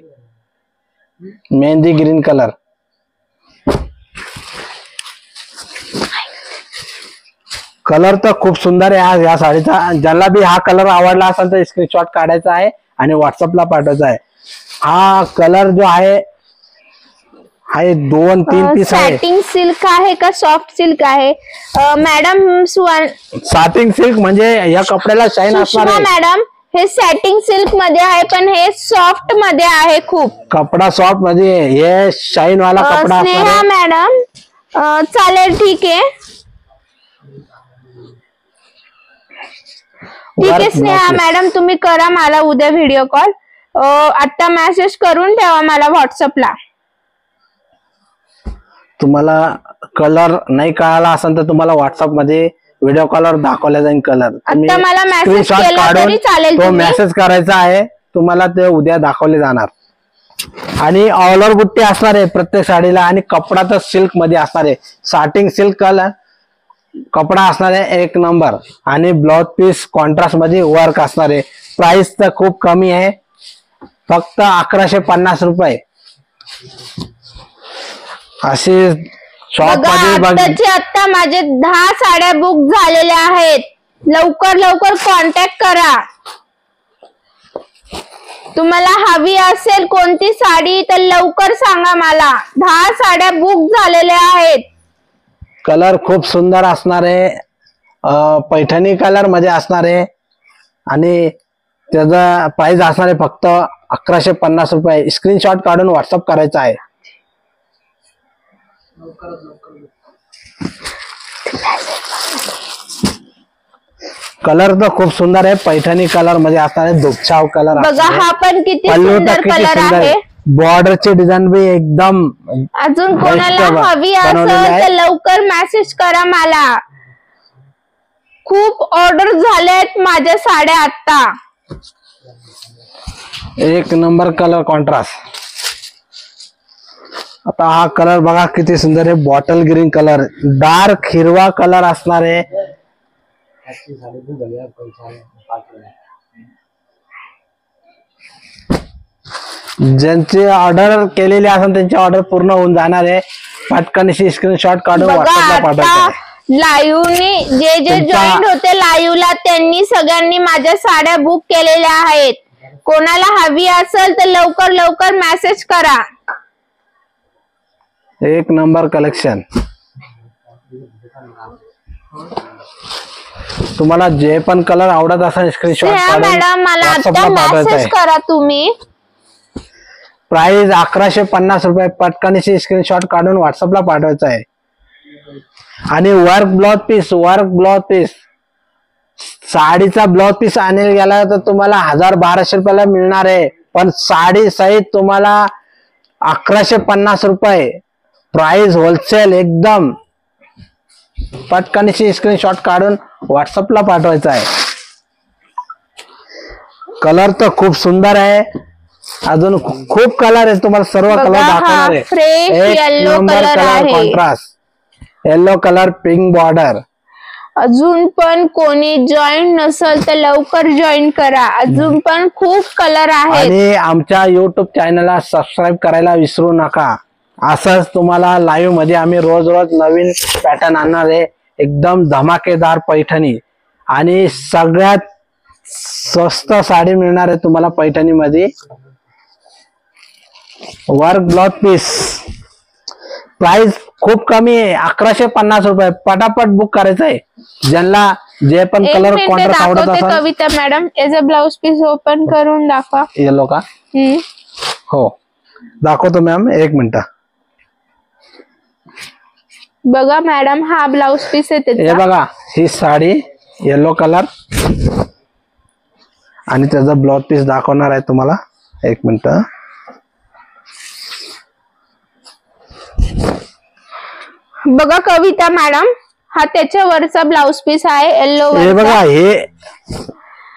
Mehndi green colour. कलर तर खूप सुंदर आहे आज या साडीचा. ज्याला बी हा कलर आवडला असेल तर स्क्रीनशॉट काढायचा आहे आणि व्हॉट्सअपला पाठवायचा आहे. हा कलर जो आहे हा 2-3 पीस आहे. सॅटिंग सिल्क आहे का सॉफ्ट सिल्क आहे मॅडम? सॅटिंग सिल्क म्हणजे या कपड्याला शाईन असणार आहे. मॅडम हे सॅटिंग सिल्क मध्ये आहे पण हे सॉफ्ट मध्ये आहे. खूप कपडा सॉफ्ट मध्ये हे शाईन वाला कपडा असणार स्नेहा आहे. मॅडम चालेल ठीक आहे. ठीक आहे स्नेहा मॅडम तुम्ही करा मला उद्या व्हिडिओ कॉल. आता मेसेज करून ठेवा मला व्हॉट्सअपला. तुम्हाला कलर नाही कळाला असेल तर तुम्हाला व्हॉट्सअप मध्ये व्हिडिओ कॉलवर दाखवला जाईल कलर. आता मला मेसेज केला तरी चालेल. तो मेसेज करायचा आहे तुम्हाला. ते उद्या दाखवले जाणार. आणि ऑल ओव्हर बुट्टी असणार आहे प्रत्येक साडीला. आणि कपडा तर सिल्क मध्ये असणार आहे. सॅटिन सिल्क कलर कपडा असणार आहे 1 नंबर. आणि ब्लाउज पीस कॉन्ट्रास्ट मध्ये वर्क असणार आहे. प्राइस तर खूप कमी आहे फक्त 1150 रुपये. असे शॉप मध्ये आता माझे 10 साड्या बुक झालेल्या आहेत. लवकर लवकर कॉन्टॅक्ट करा. तुम्हाला हवी असेल कोणती साडी तर लवकर सांगा मला. 10 साड्या बुक झालेल्या आहेत. कलर खूप सुंदर असणार आहे. पैठणी कलर मध्ये असणार आहे. आणि त्याचा प्राइस असणार आहे फक्त 1150 रुपये. स्क्रीनशॉट काढून व्हॉट्सअप करायचा आहे. कलर तर खूप सुंदर आहे. पैठणी कलर मध्ये असणार आहे. दुपछाव कलर. बघा हा पण किती सुंदर कलर आहे. बॉर्डरचे डिझाईन बी एकदम. अजून कोणाला हवी असेल तर लवकर मेसेज करा मला. खूप ऑर्डर झालेत माझ्या साड्या आता. 1 नंबर कलर कॉन्ट्रास्ट. आता हा कलर बघा किती सुंदर आहे. Bottle green colour. डार्क हिरवा कलर असणार आहे. ज्यांची ऑर्डर केलेली असेल त्यांची ऑर्डर पूर्ण होऊन जाणार आहे. पटकनशी स्क्रीनशॉट काढून व्हॉट्सअपला पाठवायचा. लाईव्हनी जे जॉईन होते लाईव्हला त्यांनी सगळ्यांनी माझ्या साड्या बुक केलेल्या आहेत. कोणाला हवी असेल तर लवकर लवकर मेसेज करा. 1 नंबर कलेक्शन. तुम्हाला जे पण कलर आवडत असेल स्क्रीनशॉट मॅडम मला आता मेसेज करा तुम्ही. प्राइस 1150 रुपये. पटकनशी स्क्रीनशॉट काढून व्हॉट्सअपला पाठवायचा आहे. आणि वर्क ब्लाउज पीस साडीचा ब्लाउज पीस आणायला गेला तर तुम्हाला 1000-1200 रुपयाला मिळणार आहे. पण साडी सहित तुम्हाला 1150 रुपये. प्राइस होलसेल एकदम. पटकनशी स्क्रीनशॉट काढून व्हॉट्सअपला पाठवायचा आहे. कलर तर खूप सुंदर आहे. अजून खूप कलर आहे. तुम्हाला सर्व कलर दाखवणार आहे. Fresh yellow colour contrast. Yellow colour pink border. अजून पण कोणी जॉईन नसेल तर लवकर जॉईन करा. अजून पण खूप कलर आहेत. आणि आमच्या YouTube चॅनलला सबस्क्राईब करायला विसरू नका. असंच तुम्हाला लाईव्ह मध्ये आम्ही रोज रोज नवीन पॅटर्न आणणार आहे. एकदम धमाकेदार पैठणी आणि सगळ्यात स्वस्त साडी मिळणार आहे तुम्हाला पैठणी मध्ये. Work blouse piece. प्राइस खूप कमी आहे 1150 रुपये. पटापट बुक करायचं आहे. ज्यांना जे पण कलर कॉन्ट्रास्ट आवडत असेल. कविता मॅडम याचा ब्लाउज पीस ओपन करून दाखवा. येलो का? हो दाखवतो मॅम. 1 मिनिट. बघा मॅडम हा ब्लाउज पीस आहे. हे बघा ही साडी येलो कलर आणि त्याचा ब्लाउज पीस दाखवणार आहे तुम्हाला. 1 मिनिट. बघा कविता मॅडम हा त्याच्यावरचा ब्लाउज पीस आहे येलो. हे बघा हे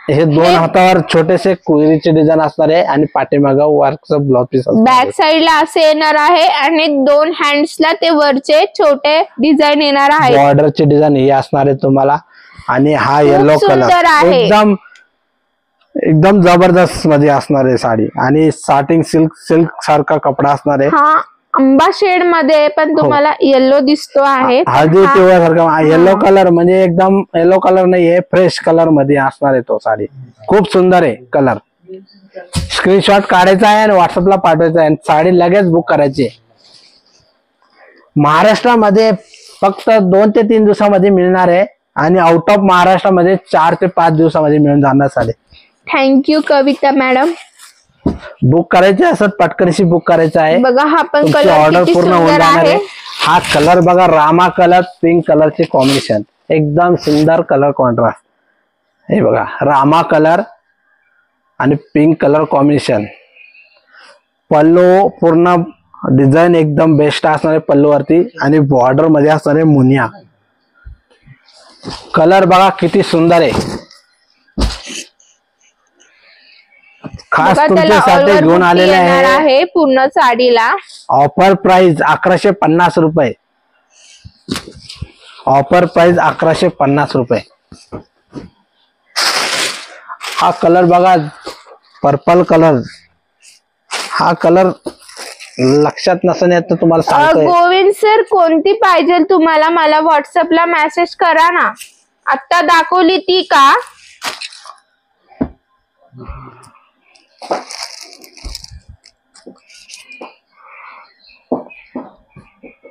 हे दोन हातावर छोटेसे कोयरीचे डिझाईन असणार आहे आणि पाठीमागा वर्कचं ब्लाउज पीस बॅक साइडला असे येणार आहे आणि 2 हँड्सला ते वरचे छोटे डिझाईन येणार आहे. बॉर्डरचे डिझाईन हे असणार आहे तुम्हाला. आणि हा येलो सुंदर कलर आहे. एकदम जबरदस्त मध्ये असणार आहे साडी. आणि साटिंग सिल्क सारखा कपडा असणार आहे. हा आंबा शेड मध्ये पण तुम्हाला येलो दिसतो आहे. हळदी पिवळ्या सारखा येलो कलर म्हणजे एकदम येलो कलर नाहीये, फ्रेश कलर मध्ये असणार आहे तो साडी. खूप सुंदर आहे कलर. स्क्रीनशॉट काढायचा आहे आणि व्हॉट्सअपला पाठवायचा आहे. साडी लगेच बुक करायची आहे. महाराष्ट्रामध्ये फक्त 2 ते 3 दिवसामध्ये मिळणार आहे आणि आउट ऑफ महाराष्ट्रामध्ये 4 ते 5 दिवसामध्ये मिळून जाणार साडी. थँक्यू कविता मॅडम. बुक करायचे असत पटकनशी बुक करायचं आहे. बघा हा पण तुमची कलर ऑर्डर किती पूर्ण होऊन सुंदर जाणार आहे. आहे. हा कलर बघा, रामा कलर पिंक कलरचे कॉम्बिनेशन एकदम सुंदर कलर कॉन्ट्रास्ट. हे बघा रामा कलर आणि पिंक कलर कॉम्बिनेशन. पल्लू पूर्ण डिझाईन एकदम बेस्ट असणार आहे पल्लूवरती आणि बॉर्डर मध्ये असणार आहे मुनिया. कलर बघा किती सुंदर आहे. खास बघा त्याला तुमच्यासाठी ऑलवर घेऊन बुट्टी आलेले येणार आहे. आहे पूर्ण साडीला. ऑफर प्राइस 1150 रुपये. ऑफर प्राइस 1150 रुपये. हा कलर बघा पर्पल कलर. हा कलर लक्षात नसेल येत तर तुम्हाला सांगतोय. गोविंद सर कोणती पाहिजे तुम्हाला मला व्हॉट्सअपला मेसेज करा ना. आता दाखवली ती का?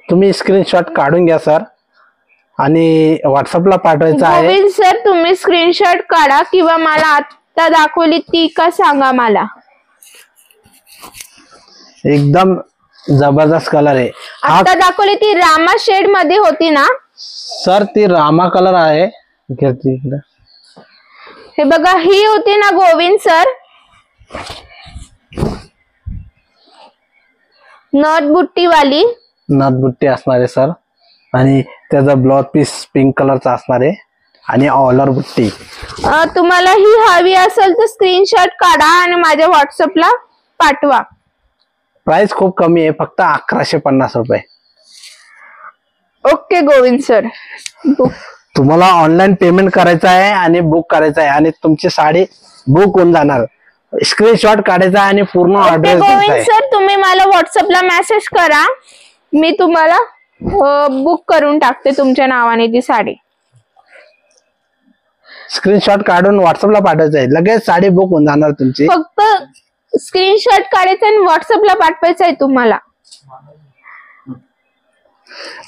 तुम्ही स्क्रीनशॉट काढून घ्या सर आणि व्हॉट्सअपला पाठवायचं आहे. गोविंद सर तुम्ही स्क्रीनशॉट काढा किंवा मला आता दाखवली ती का सांगा मला. एकदम जबरदस्त कलर आहे. हा आता दाखवली ती रामा शेड मध्ये होती ना सर ती रामा कलर आहे. हे बघा ही होती ना गोविंद सर नटबुट्टी वाली. नथबुट्टी असणार आहे सर आणि त्याचा ब्लाउज पीस पिंक कलरचा असणार आहे आणि ऑलर बुट्टी. तुम्हाला ही हवी असेल तर स्क्रीनशॉट काढा आणि माझ्या व्हॉट्सअपला पाठवा. प्राइस खूप कमी आहे, फक्त 1150 रुपये. Okay Govind sir. तुम्हाला ऑनलाईन पेमेंट करायचं आहे आणि बुक करायचं आहे आणि तुमची साडी बुक होऊन जाणार. स्क्रीनशॉट काढायचा आहे आणि पूर्ण ओके ऑर्डर द्यायचा गोविंद आहे. सर तुम्ही मला व्हॉट्सअपला मेसेज करा. मी तुम्हाला बुक करून टाकते तुमच्या नावाने ती साडी. स्क्रीनशॉट काढून व्हॉट्सअपला पाठवायचं आहे. लगेच साडी बुक होऊन जाणार तुमची. फक्त स्क्रीनशॉट काढायचं आणि व्हॉट्सअपला पाठवायचं आहे तुम्हाला.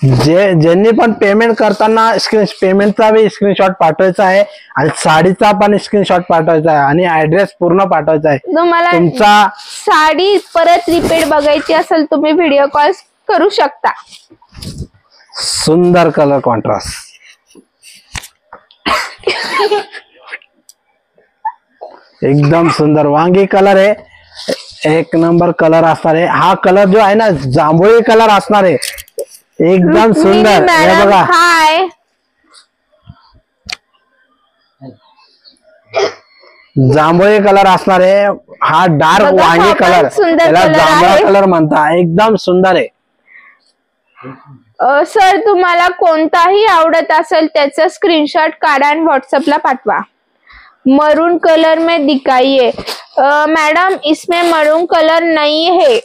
ज्यांनी पण पेमेंट करताना पेमेंटचा बी स्क्रीनशॉट पाठवायचा आहे आणि साडीचा पण स्क्रीनशॉट पाठवायचा आहे आणि ऍड्रेस पूर्ण पाठवायचा आहे. तुम्हाला तुमचा साडी परत रिपीट बघायची असेल तुम्ही व्हिडिओ कॉल करू शकता. सुंदर कलर कॉन्ट्रास्ट एकदम सुंदर वांगी कलर आहे. एक नंबर कलर असणार आहे. हा कलर जो आहे ना जांभूळी कलर असणार आहे. एकदम सुंदर. हे बघा हाय जांभळी कलर असणार आहे. हा डार्क बघा, वांगी हा पण कलर सुंदर त्याला कलर जांभळा आहे. कलर म्हणता. एकदम सुंदर आहे. सर तुम्हाला कोणताही आवडत असेल त्याचा स्क्रीनशॉट काढा आणि व्हाट्सएपला पाठवा. मरून कलर में दिखाइए. मैडम इसमें मरून कलर नहीं है.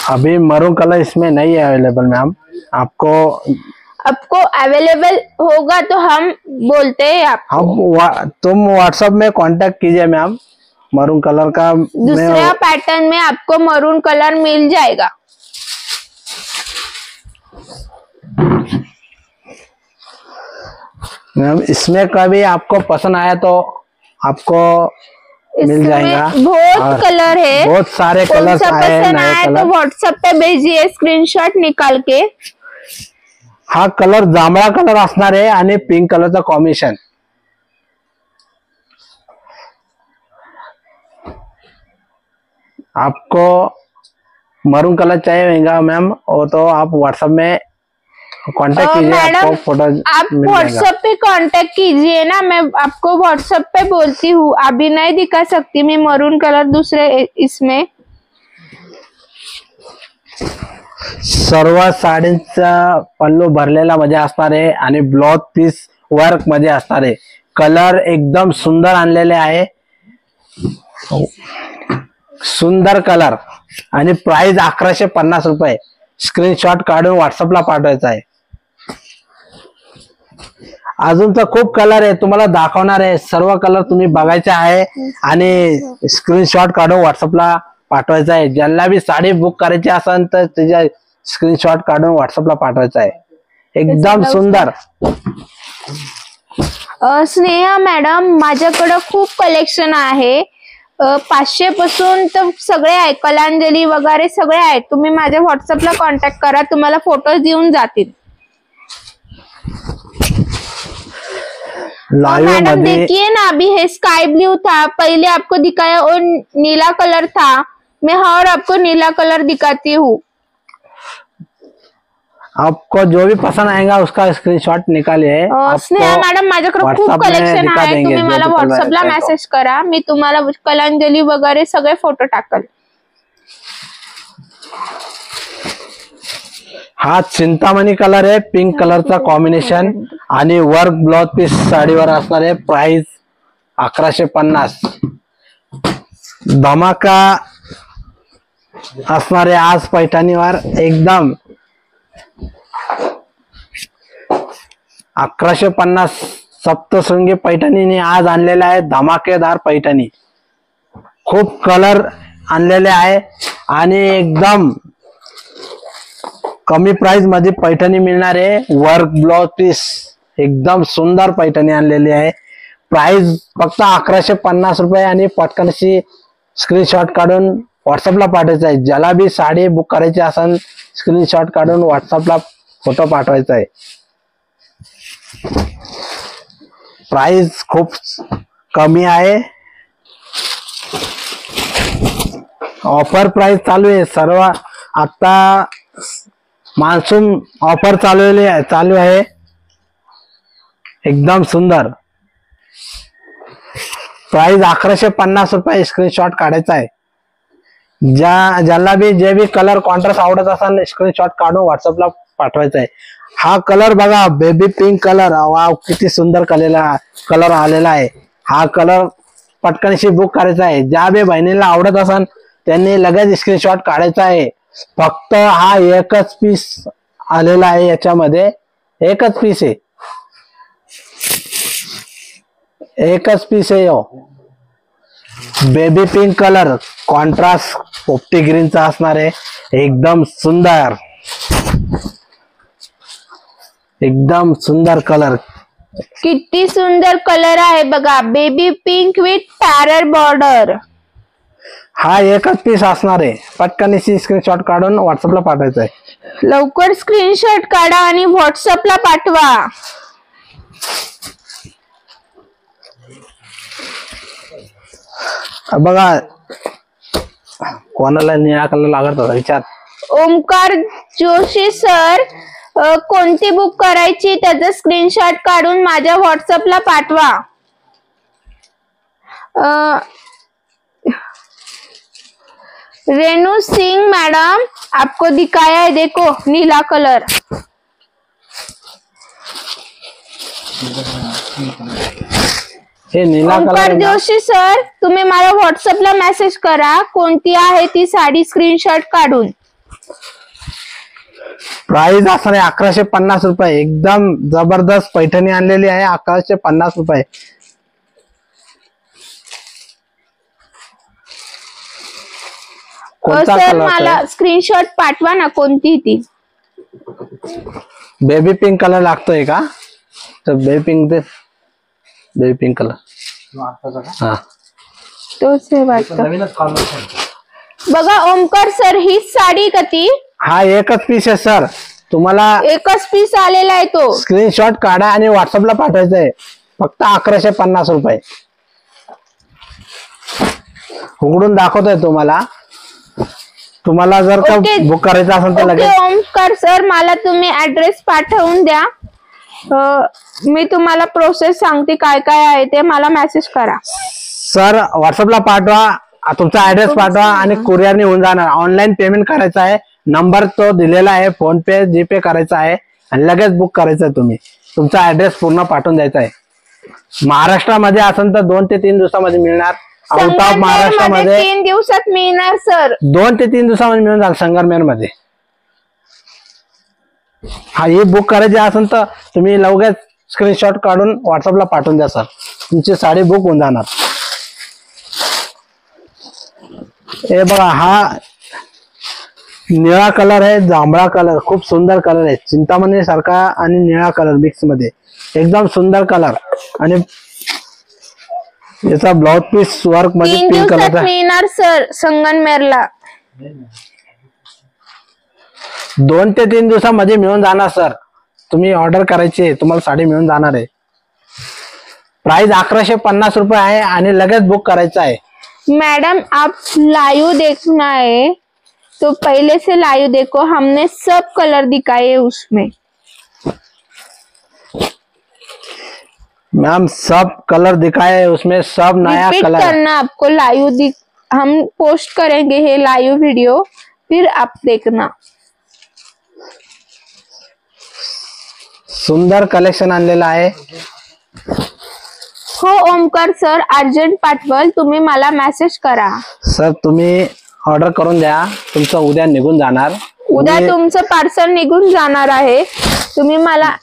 अभी मरून कलर इसमें नहीं है अवेलेबल मैम. आपको अवेलेबल होगा तो हम बोलते हैं आपको. तुम व्हाट्सएप में कांटेक्ट कीजिए मैम. मरून कलर का दूसरा पैटर्न में आपको मरून कलर मिल जाएगा. मैम इसमें कभी आपको पसंद आया तो आपको मिल जाएगा. बहुत कलर है. बहुत सारे कलर्स कौन सा आए हैं, पसंद नए आया तो कलर. व्हाट्सएप पे भेजिए स्क्रीनशॉट निकाल के. हा कलर जांभळा कलर असणार आहे आणि पिंक कलरचा कॉम्बिनेशन. आपको मरून कलर चाहिए मैम और तो आप व्हाट्सएप में कांटेक्ट कीजिए, मैडम आपको फोटो आप मिल जाएगा। व्हाट्सएप पे कांटेक्ट कीजिए ना, मैं आपको व्हाट्सएप पे बोलती हूँ, अभी नहीं दिखा सकती मैं मरून कलर दूसरे इसमें। सर्व साडींचा पल्लू भरलेला मध्ये असणार आहे आणि ब्लाउज पीस वर्क मध्ये असणार आहे। कलर एकदम सुंदर आणलेले आहे, सुंदर कलर आणि प्राइस 1150 रुपये। स्क्रीनशॉट काढून व्हॉट्सअपला पाठवायचा आहे। अजून तर खूप कलर आहे, तुम्हाला दाखवणार आहे, सर्व कलर तुम्ही बघायचे आहे आणि स्क्रीनशॉट काढून व्हॉट्सअपला पाठवायचा आहे। ज्यांना बी साडी बुक करायची असेल तर त्याच्या स्क्रीनशॉट काढून व्हॉट्सअपला पाठवायचा आहे। एकदम सुंदर। स्नेहा मॅडम, माझ्याकडे खूप कलेक्शन आहे, 500 पासून तर सगळे आहे, कलांजली वगैरे सगळे आहेत। तुम्ही माझ्या व्हॉट्सअपला कॉन्टॅक्ट करा, तुम्हाला फोटोज देऊन जातील। लाइव मैडम मध्ये देखिए ना, अभी है स्काई ब्लू था, पहले आपको दिखाया और नीला कलर था, मैं और आपको नीला कलर दिखाती हूँ। आपको जो भी पसंद आएगा उसका स्क्रीनशॉट निकालिए। स्नेहा मॅडम, माझ्याकडे खूप WhatsApp में कलेक्शन दिखा आहे, देंगे, तुम्ही जो मला भी कलर व्हॉट्सअपला आहे तो। मेसेज करा, मी तुम्हाला कलांजली वगैरे सगळे फोटो टाकल। हा चिंतामणी कलर आहे, पिंक कलरचा कॉम्बिनेशन आणि वर्क ब्लाउज पीस साडीवर असणार आहे। प्राइस 1150। धमाका असणार आहे आज पैठणीवर, एकदम 1150 सप्तशृंगी पैठणीने आज आणलेला आहे धमाकेदार पैठणी। खूप कलर आणलेले आहे आणि एकदम कमी प्राइस मध्ये पैठणी मिळणार आहे। वर्क ब्लाउज पीस एकदम सुंदर पैठणी आणलेली आहे। प्राइस फक्त 1150 रुपये आणि पटकनशी स्क्रीनशॉट काढून व्हॉट्सअपला पाठवायचा आहे। ज्याला बी साडी बुक करायची असेल स्क्रीनशॉट काढून व्हॉट्सअपला फोटो पाठवायचा आहे। प्राइस खूप कमी आहे, ऑफर प्राइस चालू आहे सर्व। आता मान्सून ऑफर चालू आहे, एकदम सुंदर। प्राइस 1150 रुपये। स्क्रीनशॉट काढायचा आहे। ज्याला बी जे बी कलर कॉन्ट्रास्ट आवडत असेल स्क्रीनशॉट काढून व्हॉट्सअपला पाठवायचा आहे। हा कलर बघा, बेबी पिंक कलर, वाव किती सुंदर कलर आलेला आहे। हा कलर पटकनशी बुक करायचा आहे। ज्या बी बहिणीला आवडत असेल त्यांनी लगेच स्क्रीनशॉट काढायचा आहे। फक्त हा एकच पीस आलेला आहे, याच्यामध्ये एकच पीस आहे, एकच पीस आहे। बेबी पिंक कलर कॉन्ट्रास्ट पोपटी ग्रीनचा असणार आहे, एकदम सुंदर, एकदम सुंदर कलर। किती सुंदर कलर आहे बघा, बेबी पिंक विथ पॅरल बॉर्डर। हा एकच पीस असणार आहे, पटकनशी स्क्रीनशॉट काढून व्हॉट्सअपला पाठवायचा आहे। लवकर स्क्रीनशॉट काढा आणि व्हॉट्सअपला पाठवा। बघा, कोणाला निळा कलर लागत होता विचार। ओमकार जोशी सर, कोणती बुक करायची त्याचा स्क्रीनशॉट काढून माझ्या व्हॉट्सअपला पाठवा। रेनू सिंह मैडम, आपको दिखाया है, देखो नीला कलर। हे नीला ओमकार कलर जोशी सर, तुम्ही मला व्हॉट्सअपला मेसेज करा, कोणती आहे ती साडी स्क्रीनशॉट काढून। प्राइस असणार आहे 1150 रुपये। एकदम जबरदस्त पैठणी आणलेली आहे, 1150 रुपये। कोणता सर कलर मला स्क्रीनशॉट पाठवा ना, कोणती ती। बेबी पिंक कलर लागतोय का? तर बेबी पिंक दे, बेबी पिंक कलर। हा, तोच आहे वाटतं। नवीनच कॉम्बिनेशन बघा ओमकार सर, ही साडी का ती? हा एकच पीस आहे सर, तुम्हाला एकच पीस आलेला आहे तो। स्क्रीनशॉट काढा आणि व्हॉट्सअपला पाठवायचा आहे। फक्त 1150 रुपये। उघडून दाखवतोय तुम्हाला, तुम्हाला जर का ओके. बुक करायचं असेल तर ओके लगेच ओमकार सर, मला तुम्ही ऍड्रेस पाठवून द्या. मी तुम्हाला प्रोसेस सांगते काय काय आहे ते, मला मेसेज करा. सर व्हॉट्सअपला पाठवा, तुमचा ऍड्रेस पाठवा आणि कुरिअरने होऊन जाणार. ऑनलाईन पेमेंट करायचं आहे, नंबर तो दिलेला आहे, फोन पे जीपे करायचा आहे आणि लगेच बुक करायचं आहे. तुम्ही तुमचा ऍड्रेस पूर्ण पाठवून द्यायचा आहे. महाराष्ट्रामध्ये असेल तर 2 ते 3 दिवसामध्ये मिळणार. आउट ऑफ संगमनेरमध्ये महाराष्ट्रामध्ये 3 दिवसात मिळणार सर. 2 ते 3 दिवसामध्ये मिळून जाईल संगमनेर मध्ये. हा, हे बुक करायचे असेल तर तुम्ही लगेच स्क्रीनशॉट काढून व्हॉट्सअपला पाठवून द्या सर, तुमची साडी बुक होऊन जाणार. हे बघा, हा निळा कलर आहे, जांभळा कलर, खूप सुंदर कलर आहे. चिंतामणी सारखा आणि निळा कलर मिक्स मध्ये एकदम सुंदर कलर. आणि याचा ब्लाउज पीस वर्क मध्ये 3 पिंक दिवसात कलरचा. मिळणार सर संगमनेरला. 2 ते 3 दिवसामध्ये मिळून जाणार सर. तुम्ही ऑर्डर करायची, तुम्हाला साडी मिळून जाणार आहे. प्राइस 1150 रुपये आहे आणि लगेच बुक करायचं आहे. मैडम आप लाइव देखना है तो पहले से लाइव देखो, हमने सब कलर दिखाए उसमें. मैम सब कलर दिखाए उसमें, सब नया रिपीट कलर है. करना आपको, लाइव हम पोस्ट करेंगे ये लाइव वीडियो, फिर आप देखना. सुंदर कलेक्शन आणलेलं आहे. हो ओमकार सर, अर्जंट पाठवल, तुम्ही मला मेसेज करा. सर तुम्ही ऑर्डर करून द्या, तुमचं उद्या निघून जाणार. उद्या तुमचं पार्सल निघून जाणार आहे. तुम्ही मला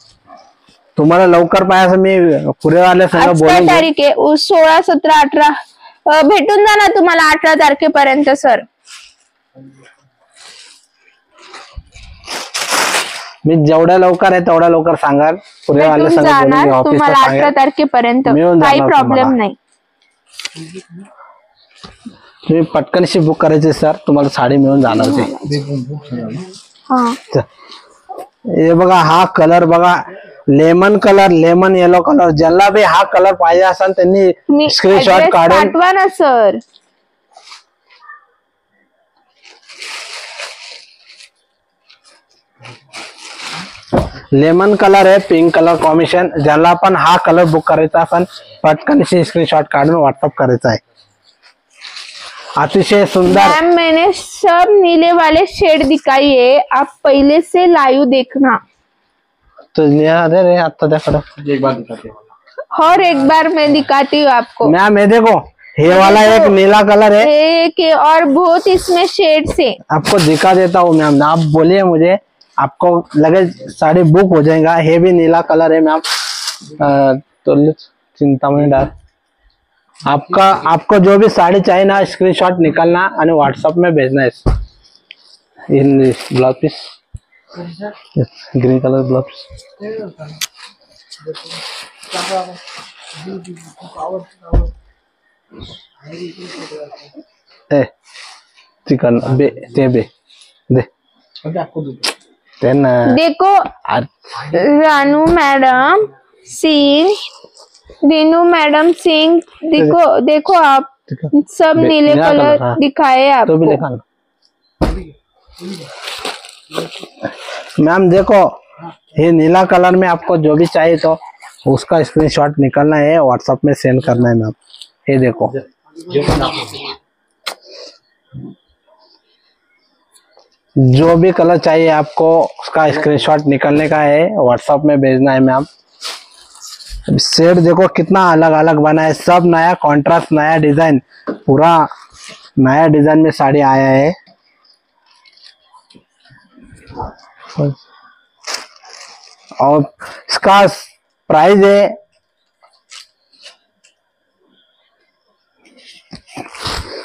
तुम्हाला लवकर पाहिजे मी कुरिअरवाल्या संग आज काय बोलून घेईन. तारीख आहे? 16, 17, 18 भेटून जाणार तुम्हाला 18 तारखेपर्यंत सर. मी जेवढ्या लवकर आहे तेवढ्या लवकर सांगाल. कुरिअरवाल्या भेटून संग बोलून जाणार मी तुम्हाला ऑफिसला 18 सांगेल. तारखेपर्यंत, मिळून काही जाणार प्रॉब्लेम तुम्हाला. नाही. तुम्ही पटकनशी बुक करायचे सर, तुम्हाला साडी मिळून जाणार ते. हा, हे बघा, हा कलर बघा, lemon colour, lemon yellow colour. ज्यांना बी हा कलर पाहिजे असेल त्यांनी तुम्ही स्क्रीनशॉट address काढून पाठवा ना सर. लेमन कलर आहे, पिंक कलर कॉम्बिनेशन. ज्याला पण हा कलर बुक करायचा असेल पटकन स्क्रीनशॉट काढून व्हॉट्सअप करायचा आहे. अतिशय सुंदर. मैम मैंने सब नीले वाले शेड दिखाई है, आप पहले से लाइव देखना. अरे रे आता त्याकडे एक बार दिखाते हैं वाला. और एक बार मैं दिखाती हूँ आपको. मैम ये देखो, ये वाला एक नीला कलर है, एक और बहुत इसमें शेड्स है. आपको दिखा देता हूँ मैम. आप बोलिए मुझे, आपको लगे साड़ी बुक हो जाएगा. ये भी नीला कलर है मैम. तो चिंतामणी डाल. आपको जो भी साड़ी चाहिए ना, स्क्रीनशॉट निकालना और व्हाट्सएप में भेजना है. इन blouse piece green colour blouse chikan बे ते बे दे तेन. देखो रानू मैडम सिंह, रीनू मैडम सिंह, देखो देखो आप सब नीले नीला कलर हाँ. दिखाए तो भी आपको. लिखा लो मैम. देखो ये नीला कलर में आपको जो भी चाहिए तो उसका स्क्रीनशॉट निकालना है, व्हाट्सएप में सेंड करना है मैम. ये देखो, जो भी कलर चाहिए आपको उसका स्क्रीनशॉट निकालने का है, व्हाट्सएप में भेजना है मैम. शेड देखो कितना अलग अलग बना है, सब नया कॉन्ट्रास्ट, नया डिजाइन, पूरा नया डिजाइन में साड़ी आया है. और इसका प्राइस है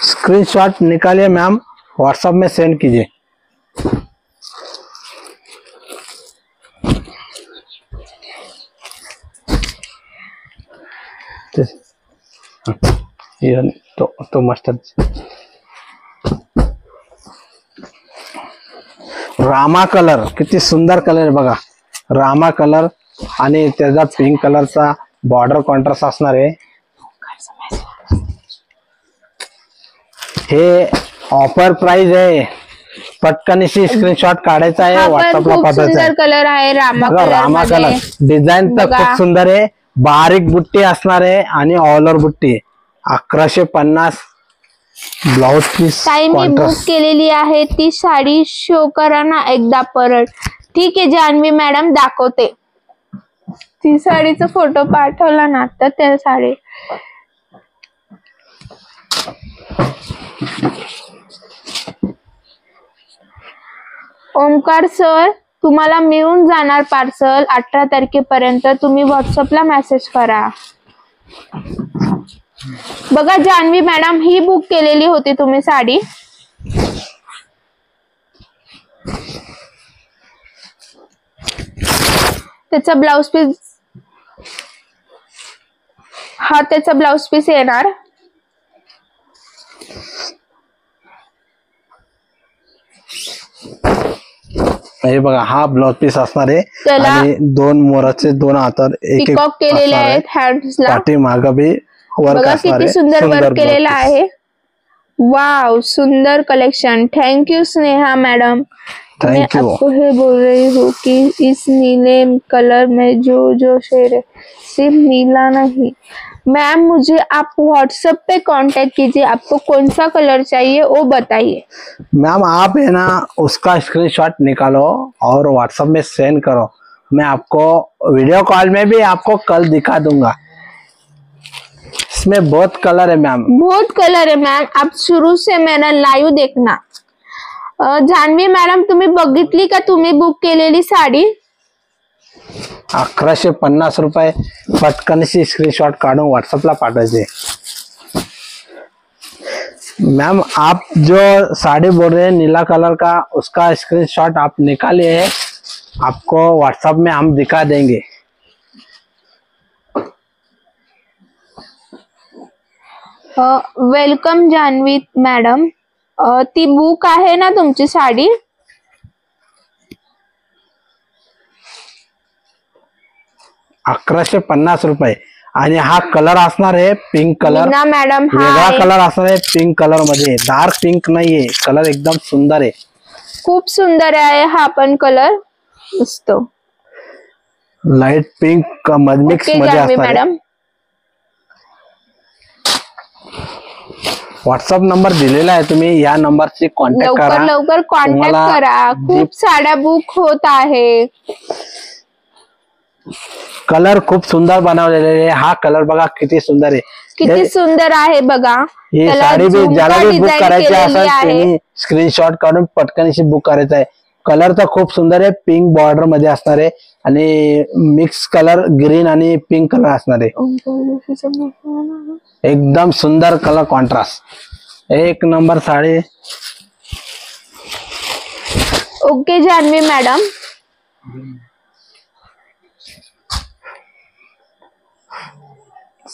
स्क्रीनशॉट निकालिए मैम, व्हाट्सएप में सेंड कीजिए. ये तो मस्टर्ड रामा कलर, किती सुंदर कलर आहे बघा. रामा कलर आणि त्याचा पिंक कलरचा बॉर्डर कॉन्ट्रास्ट असणार आहे. हे ऑफर प्राइस आहे पटकन इसी स्क्रीनशॉट काढायचा आहे, हा पण व्हॉट्सअपला खूप पाठवायचा सुंदर आहे. कलर आहे, रामा बघा कलर रामा कलर मध्ये. डिझाईन तर बघा. खूप सुंदर आहे. बारीक बुट्टी असणार आहे आणि ऑल ओव्हर बुट्टी आहे. 1150 ब्लाउज पीस ताई मी बुक केलेली आहे ती साडी शो करा ना एकदा परत. ठीक आहे जान्हवी मॅडम दाखवते. ती साडीचा फोटो पाठवला ना तर त्या साडी. ओमकार सर तुम्हाला मिळून जाणार पार्सल 18 तारखेपर्यंत. तुम्ही व्हॉट्सअपला मेसेज करा. बघा जान्हवी मॅडम ही बुक केलेली होती तुम्ही साडी. त्याचा ब्लाउज पीस हा त्याचा ब्लाउज पीस येणार. हे बघा हा ब्लाउज पीस असणार आहे त्याला आणि 2 मोराचे 2 हातावर एक एक पिकॉक केलेले असणार आहे. आहेत हँड्सला. पाठी माग बी वर्क बघा असणार किती आहे. सुंदर वर्क blouse केलेला piece. आहे. वाव सुंदर collection. Thank you Sneha madam. मैं Thank you. आपको ये बोल रही हूँ कि इस नीले कलर में जो शेर है सिर्फ नीला नहीं. मैम मुझे आप व्हाट्सएप पे कांटेक्ट कीजिए. आपको कौन सा कलर चाहिए वो बताइए. मैम आप है ना उसका स्क्रीनशॉट निकालो और व्हाट्सएप में सेंड करो. मैं आपको वीडियो कॉल में भी आपको कल दिखा दूंगा. इसमें बहुत कलर है मैम. बहुत कलर है मैम. आप शुरू से मेरा लाईव्ह देखना. जान्हवी मॅडम तुम्ही बघितली का तुम्ही बुक केलेली साडी. 1150 रुपये. पटकन से स्क्रीनशॉट काढून व्हाट्सएपला पाठवायचे. मैम आप जो साड़ी बोल रहे हैं नीला कलर का उसका स्क्रीनशॉट आप निकालिए. आपको व्हाट्सएप में हम दिखा देंगे. Welcome Janhavi madam. ती बुक आहे ना तुमची साडी. 1150 रुपये आणि हा कलर असणार आहे पिंक कलर. मीना मॅडम हा वेगळा आहे. कलर असणार आहे पिंक कलर मध्ये. डार्क पिंक नाहीये. कलर एकदम सुंदर आहे. खूप सुंदर आहे हा पण कलर असतो. लाईट पिंक मिक्स ओके मध्ये जान्हवी असणार आहे. मॅडम. व्हॉट्सअप नंबर दिलेला आहे. तुम्ही या नंबरची कॉन्टॅक्ट लवकर करा. लवकर कॉन्टॅक्ट तुम्हाला करा. खूप साड्या बुक होत आहे. कलर खूप सुंदर बनवलेले आहे. हा कलर बघा किती सुंदर आहे. किती सुंदर आहे बघा. ही त्याला साडी बी झुमका ज्याला बी बुक डिझाईन करायची केलेली असेल आहे. त्यांनी स्क्रीनशॉट काढून पटकन बुक करायचं आहे. कलर तर खूप सुंदर आहे. पिंक बॉर्डर मध्ये असणार आहे आणि मिक्स कलर ग्रीन आणि पिंक कलर असणार आहे. एकदम सुंदर कलर कॉन्ट्रास्ट. एक number sari. Okay Janhavi madam.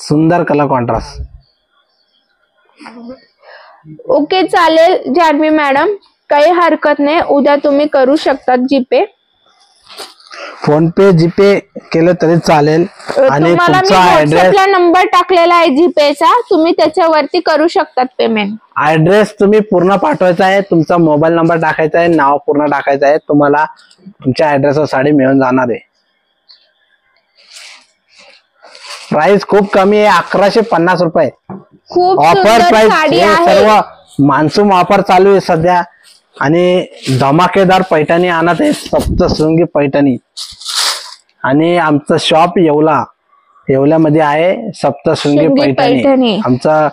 सुंदर कलर कॉन्ट्रास्ट. ओके चालेल जान्हवी मॅडम. काही हरकत नाही. उद्या तुम्ही करू शकता जीपे. फोन पे जीपे केलं तरी चालेल. आणि तुम्हाला मी तुमचा ऍड्रेस व्हॉट्सअपला नंबर टाकलेला आहे जीपेचा. तुम्ही त्याच्यावरती करू शकतात पेमेंट. ऍड्रेस तुम्ही पूर्ण पाठवायचा आहे. तुमचा मोबाईल नंबर टाकायचा आहे. नाव पूर्ण टाकायचं आहे. तुम्हाला तुमच्या ऍड्रेसवर साडी मिळून जाणार आहे. प्राइस खूप कमी आहे. 1150 रुपये. खूप ऑफर सुंदर प्राइस. साडी हे आहे. सर्व मान्सून ऑफर चालू आहे सध्या आणि धमाकेदार पैठणी आणत आहे. सप्तशृंगी पैठणी. आणि आमचं शॉप येवल्यामध्ये आहे. सप्तशृंगी शृंगी पैठणी. पैठणी. आमचा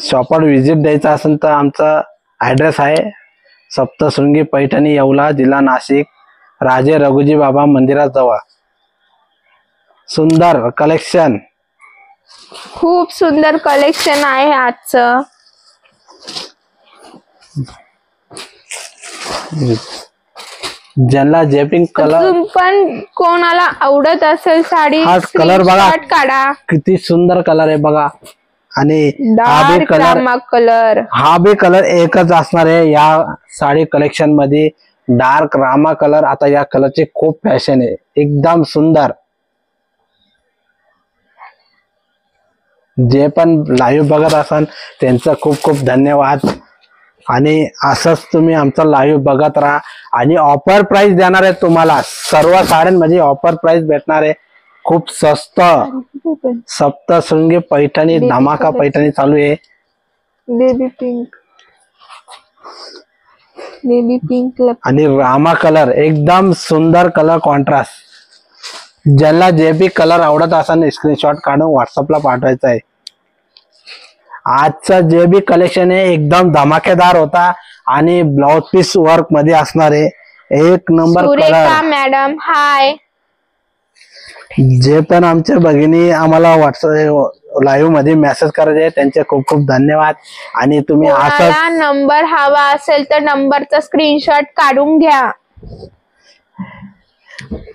शॉपवर व्हिजिट द्यायचा असेल तर आमचा ऍड्रेस आहे सप्तशृंगी पैठणी, येवला, जिल्हा नाशिक, राजे रघुजी बाबा मंदिराजवळ. सुंदर कलेक्शन. खूप सुंदर कलेक्शन आहे आजचं. ज्यांना जे पिंक कलर अजून पण कोणाला आवडत असेल साडी हा कलर बघा. screenshot काढा. किती सुंदर कलर आहे बघा. आणि डार्क रामा कलर. हा बी कलर एकच असणार आहे या साडी कलेक्शन मध्ये. Dark Rama colour. आता या कलरची खूप फॅशन आहे. एकदम सुंदर. जे पण लाईव्ह बघत असाल त्यांचं खूप खूप धन्यवाद. आणि असंच तुम्ही आमचा लाईव्ह बघत राहा आणि ऑफर प्राइस देणार आहे तुम्हाला. सर्व साड्यांमध्ये ऑफर प्राइस भेटणार आहे. खूप स्वस्त सप्तशृंगी पैठणी धमाका पैठणी चालू आहे. बेबी पिंक आणि रामा कलर एकदम सुंदर कलर कॉन्ट्रास्ट. ज्याला जे बी कलर आवडत असेल स्क्रीनशॉट काढून व्हॉट्सअपला पाठवायचा आहे. आजचा जे बी कलेक्शन आहे एकदम धमाकेदार होता आणि ब्लाउज पीस वर्क मध्ये असणार आहे. एक नंबर सुरेखा कलर. मॅडम हाय. जे पण आमच्या भगिनी आम्हाला व्हॉट्सअप लाईव्ह मध्ये मेसेज करायचे त्यांचे खूप खूप धन्यवाद. आणि तुम्ही असं कोणाला नंबर हवा असेल तर नंबरचा स्क्रीनशॉट काढून घ्या.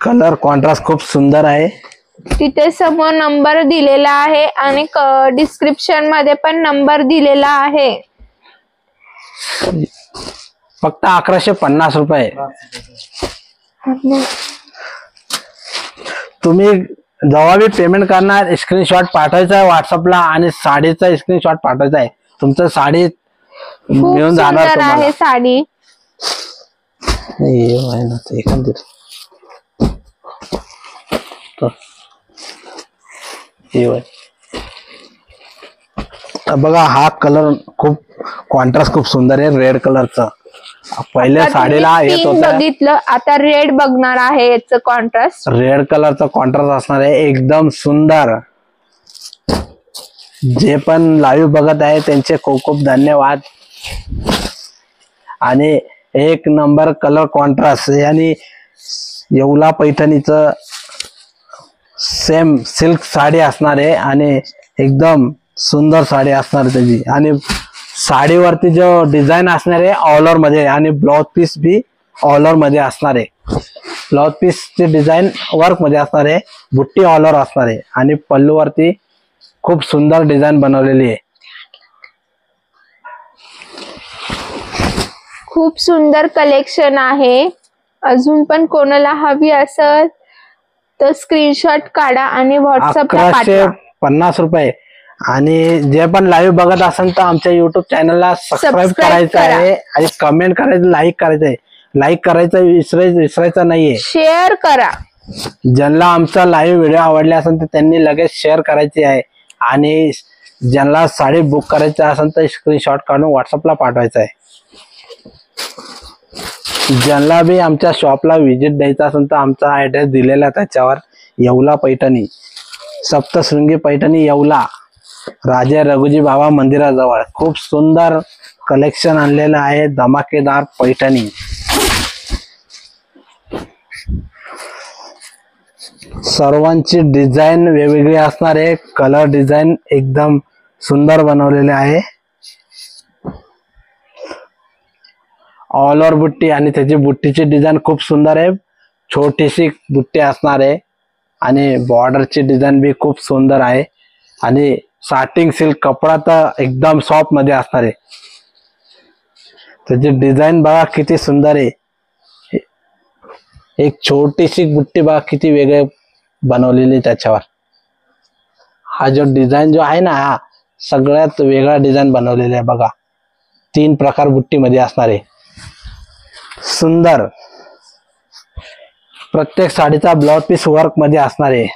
कलर कॉन्ट्रास्ट खूप सुंदर आहे. तिथे समोर नंबर दिलेला आहे आणि डिस्क्रिप्शन मध्ये पण नंबर दिलेला आहे. फक्त 1150 रुपये. तुम्ही जेव्हा बी पेमेंट करणार स्क्रीनशॉट पाठवायचा आहे व्हॉट्सअपला आणि साडीचा स्क्रीनशॉट पाठवायचा आहे. तुमचं साडी खूप मिळून जाणार सुंदर तुम्हाला. आहे साडी. बघा हा कलर खूप कॉन्ट्रास्ट खूप सुंदर आहे रेड कलरचा. पहिल्या साडीला येत पिंक होता बघितलं आता रेड बघणार आहे. याचं कॉन्ट्रास्ट रेड कलरचा कॉन्ट्रास्ट असणार आहे एकदम सुंदर. जे पण लाईव्ह बघत आहे त्यांचे खूप खूप धन्यवाद. आणि एक नंबर कलर कॉन्ट्रास्ट आणि येवला पैठणीचं सेम सिल्क साडी असणार आहे आणि एकदम सुंदर साडी असणार त्याची. आणि साडीवरती जो डिझाईन असणार आहे ऑल ओव्हर मध्ये आणि ब्लाउज पीस बी ऑल ओव्हर मध्ये असणार आहे. ब्लाउज पीस ची डिझाईन वर्क मध्ये असणार आहे. बुट्टी ऑल ओव्हर असणार आहे आणि पल्लू वरती खूप सुंदर डिझाईन बनवलेली आहे. खूप सुंदर कलेक्शन आहे. अजून पण कोणाला हवी असेल तर स्क्रीनशॉट काढा आणि व्हॉट्सअपला पाठवा. 1150 रुपये. आणि जे पण लाईव्ह बघत असेल तर आमच्या युट्यूब चॅनलला सबस्क्राईब करायचं आहे आणि कमेंट करायचं लाईक करायचं आहे. लाईक करायचं विसरायचं नाहीये. शेअर करा. ज्यांना आमचा लाईव्ह व्हिडिओ आवडला असेल तर त्यांनी लगेच शेअर करायची आहे. आणि ज्यांना साडी बुक करायची असेल तर स्क्रीनशॉट काढून व्हॉट्सअपला पाठवायचं आहे. ज्यांना बी आमच्या शॉपला व्हिजिट द्यायचा असेल तर आमचा ऍड्रेस दिलेला त्याच्यावर येवला पैठणी सप्तशृंगी पैठणी येवला राजे रघुजी बाबा मंदिराजवळ. खूप सुंदर कलेक्शन आणलेलं आहे धमाकेदार पैठणी. सर्वांची डिझाईन वेगवेगळी असणार आहे. कलर डिझाईन एकदम सुंदर बनवलेले आहे. ऑल ओव्हर बुट्टी आणि त्याची बुट्टीची डिझाईन खूप सुंदर आहे. छोटीशी बुट्टी असणार आहे आणि बॉर्डरची डिझाईन बी खूप सुंदर आहे. आणि साटिंग सिल्क कपडा तर एकदम सॉफ्ट मध्ये असणार आहे. त्याची डिझाईन बघा किती सुंदर आहे. एक छोटीशी बुट्टी बघा किती वेगळे बनवलेली त्याच्यावर. हा जो डिझाईन जो आहे ना हा सगळ्यात वेगळा डिझाईन बनवलेला आहे बघा. 3 प्रकार बुट्टी मध्ये असणार आहे. सुंदर. प्रत्येक साडीचा ब्लाउज पीस वर्क मध्ये असणार आहे.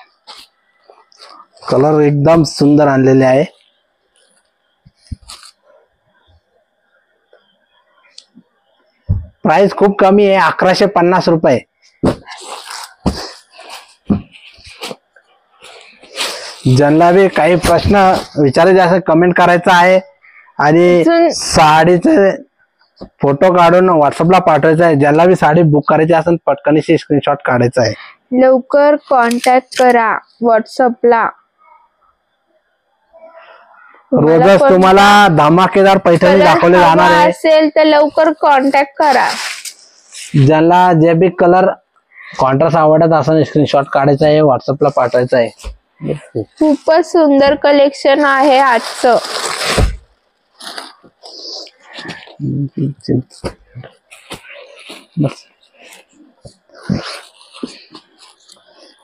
कलर एकदम सुंदर आणलेले आहे. प्राइस खूप कमी आहे 1150 रुपये. ज्यांना बी काही प्रश्न विचारायचे असेल कमेंट करायचा आहे आणि साडीचे फोटो काढून व्हॉट्सअपला पाठवायचा आहे. ज्याला बी साडी बुक करायची असेल पटकनीशी स्क्रीनशॉट काढायचा आहे. लवकर कॉन्टॅक्ट करा व्हॉट्सअपला. रोजच तुम्हाला धमाकेदार पैठणी दाखवले जाणार आहे. असेल तर लवकर कॉन्टॅक्ट करा. ज्याला जे बी कलर कॉन्ट्रास्ट आवडत असेल स्क्रीनशॉट काढायचा आहे व्हॉट्सअपला पाठवायचा आहे. खूपच सुंदर कलेक्शन आहे आजचं.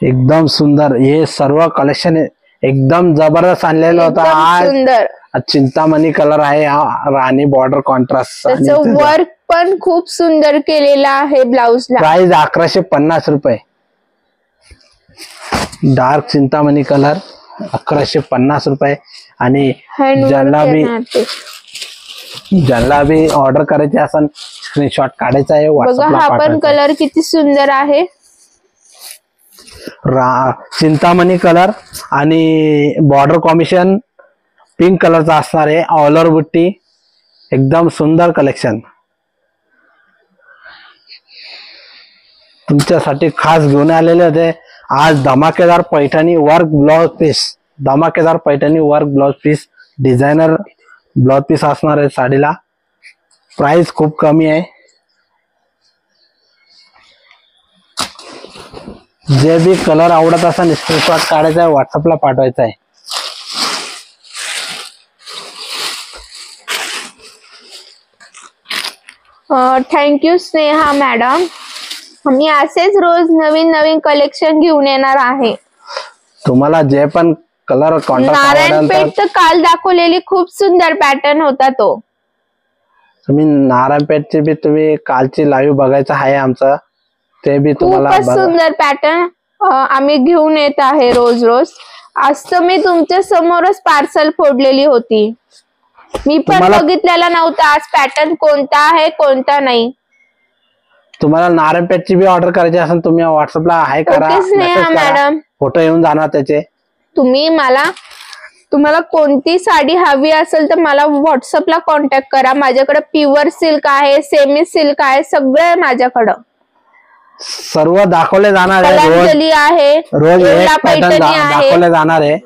एकदम सुंदर हे सर्व कलेक्शन एकदम जबरदस्त आणलेलं होतं. एकदम आज सुंदर. चिंतामणी कलर आहे राणी बॉर्डर कॉन्ट्रास्ट. त्याचं वर्क पण खूप सुंदर केलेलं आहे ब्लाउजला. प्राइस 1150 रुपये. डार्क चिंतामणी कलर 1150 रुपये. आणि ज्यांना बी ऑर्डर करायची असेल स्क्रीनशॉट काढायचा आहे, बघा व्हॉट्सअपला हा पण कलर किती सुंदर आहे. चिंतामणी कलर आणि बॉर्डर कॉम्बिनेशन पिंक कलरचा असणार आहे. ऑल ओव्हर बुट्टी एकदम सुंदर कलेक्शन तुमच्यासाठी खास घेऊन आलेले होते. आज धमाकेदार पैठणी वर्क ब्लाउज पीस, धमाकेदार Paithani work blouse piece, designer blouse piece असणार आहे साडीला. प्राइस खूप कमी आहे. जे बी कलर आवडत असेल स्क्रीनशॉट काढायचा आहे, व्हॉट्सअपला पाठवायचा आहे. Thank you Sneha madam. मी असेच रोज नवीन नवीन कलेक्शन घेऊन येणार आहे. तुम्हाला जे पण कलर नारायणपेठ तर काल दाखवलेली खूप सुंदर पॅटर्न होता तो. तुम्ही नारायणपेठची बी तुम्ही कालची लाईव्ह बघायचं आहे आमचं, ते बी तुम्हाला खूपच सुंदर पॅटर्न आम्ही घेऊन येत आहे रोज रोज. आज तर मी तुमच्या समोरच पार्सल फोडलेली होती. मी पण बघितलेला नव्हता आज पॅटर्न कोणता आहे कोणता नाही. तुम्हाला नारायणपेठची बी ऑर्डर करायची असेल तुम्ही व्हॉट्सअपला हाय करा, मॅडम फोटो येऊन जाणार त्याचे. तुम्हाला कोणती साडी हवी असेल तर मला व्हॉट्सअपला कॉन्टॅक्ट करा. माझ्याकडे प्युअर सिल्क आहे, सेमी सिल्क आहे, सगळं आहे माझ्याकडं. सर्व दाखवले जाणार आहे. रोज एक पॅटर्न दाखवले जाणार आहे.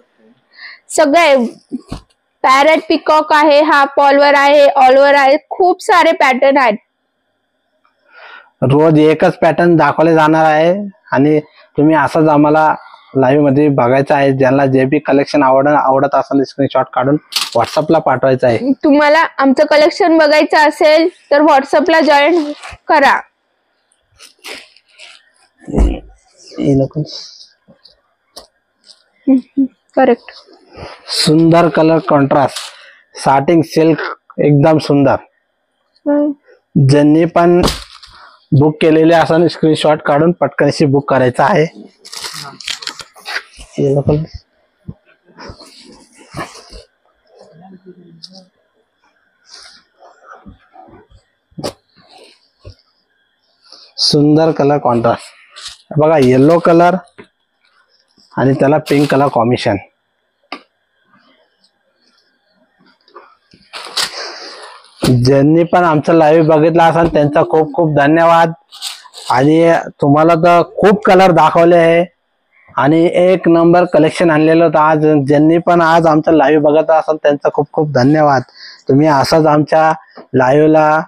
सगळे पॅरेट पिकॉक आहे, हा पॉलवर आहे, ऑलवर आहे, खूप सारे पॅटर्न आहेत. रोज एकच पॅटर्न दाखवले जाणार आहे आणि तुम्ही असंच आम्हाला लाईव्ह मध्ये बघायचं आहे. ज्यांना जे बी कलेक्शन आवडत असेल स्क्रीनशॉट काढून व्हॉट्सअपला पाठवायचं आहे. तुम्हाला आमचं कलेक्शन बघायचं असेल तर व्हॉट्सअपला जॉईन करा. करेक्ट. सुंदर कलर कॉन्ट्रास्ट साटिंग सिल्क एकदम सुंदर. ज्यांनी पण बुक केलेले असेल स्क्रीनशॉट काढून पटकनशी बुक करायचं आहे. सुंदर कलर कॉन्ट्रास्ट बघा, येलो कलर आणि त्याला पिंक कलर कॉम्बिनेशन. ज्यांनी पण आमचं लाईव्ह बघितलं असेल त्यांचा खूप खूप धन्यवाद. आणि तुम्हाला तर खूप कलर दाखवले आहे आणि एक नंबर कलेक्शन आणलेलं होतं. आज ज्यांनी पण आज आमचं लाईव्ह बघत असाल त्यांचा खूप खूप धन्यवाद. तुम्ही असंच आमच्या लाईव्हला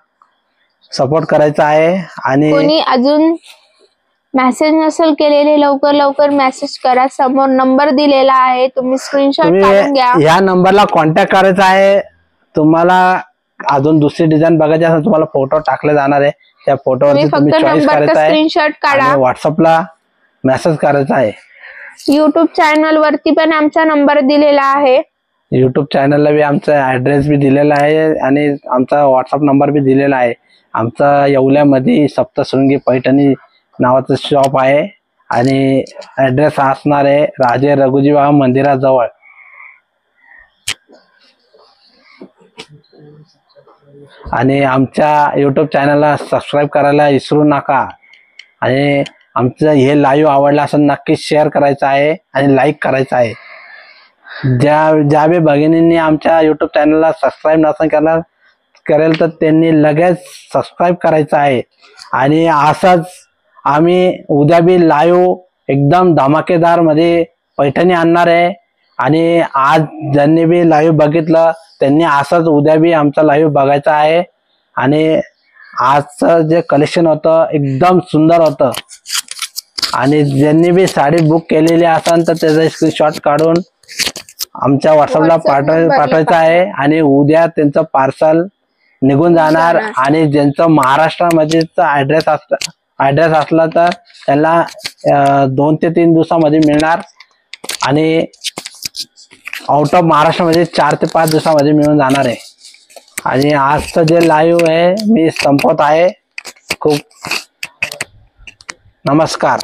सपोर्ट करायचा आहे. आणि कोणी अजून मेसेज नसेल केलेले लवकर लवकर मेसेज करा. समोर नंबर दिलेला आहे, तुम्ही स्क्रीनशॉट काढून घ्या. या नंबरला कॉन्टॅक्ट करायचा आहे. तुम्हाला अजून दुसरी डिझाईन बघायची असेल तुम्हाला फोटो टाकले जाणार आहे. त्या फोटोवरती तुम्ही चॉईस करायचा आहे, स्क्रीनशॉट काढा, व्हॉट्सअपला मेसेज करायचा आहे. युट्यूब चॅनल वरती पण आमचा नंबर दिलेला आहे. युट्यूब चॅनलला बी आमचा ऍड्रेस बी दिलेला आहे आणि आमचा व्हॉट्सअप नंबर बी दिलेला आहे. आमचा येवल्यामध्ये सप्तशृंगी पैठणी नावाचं शॉप आहे आणि ऍड्रेस असणार आहे राजे रघुजीबा मंदिराजवळ. आणि आमच्या युट्यूब चॅनलला सबस्क्राईब करायला विसरू नका. आणि आमचं हे लाईव्ह आवडलं असेल नक्की शेअर करायचं आहे आणि लाईक करायचं आहे. ज्या बी भगिनींनी आमच्या युट्यूब चॅनलला सबस्क्राईब नसेल करेल तर त्यांनी लगेच सबस्क्राईब करायचं आहे. आणि असंच आम्ही उद्या बी लाईव्ह एकदम धमाकेदार मध्ये पैठणी आणणार आहे. आणि आज ज्यांनी बी लाईव्ह बघितलं त्यांनी असंच उद्या बी आमचा लाईव्ह बघायचा आहे. आणि आजचं जे कलेक्शन होतं एकदम सुंदर होतं. आणि ज्यांनी बी साडी बुक केलेली असेल तर त्याचा स्क्रीनशॉट काढून आमच्या व्हॉट्सअपला पाठवायचं आहे. आणि उद्या त्यांचं पार्सल निघून जाणार. आणि ज्यांचं महाराष्ट्रामध्ये ऍड्रेस असला तर त्यांना 2 ते 3 दिवसामध्ये मिळणार. आणि आउट ऑफ महाराष्ट्रामध्ये 4 ते 5 दिवसामध्ये मिळून जाणार आहे. आणि आजचं जे लाईव्ह आहे मी संपवत आहे. खूप नमस्कार.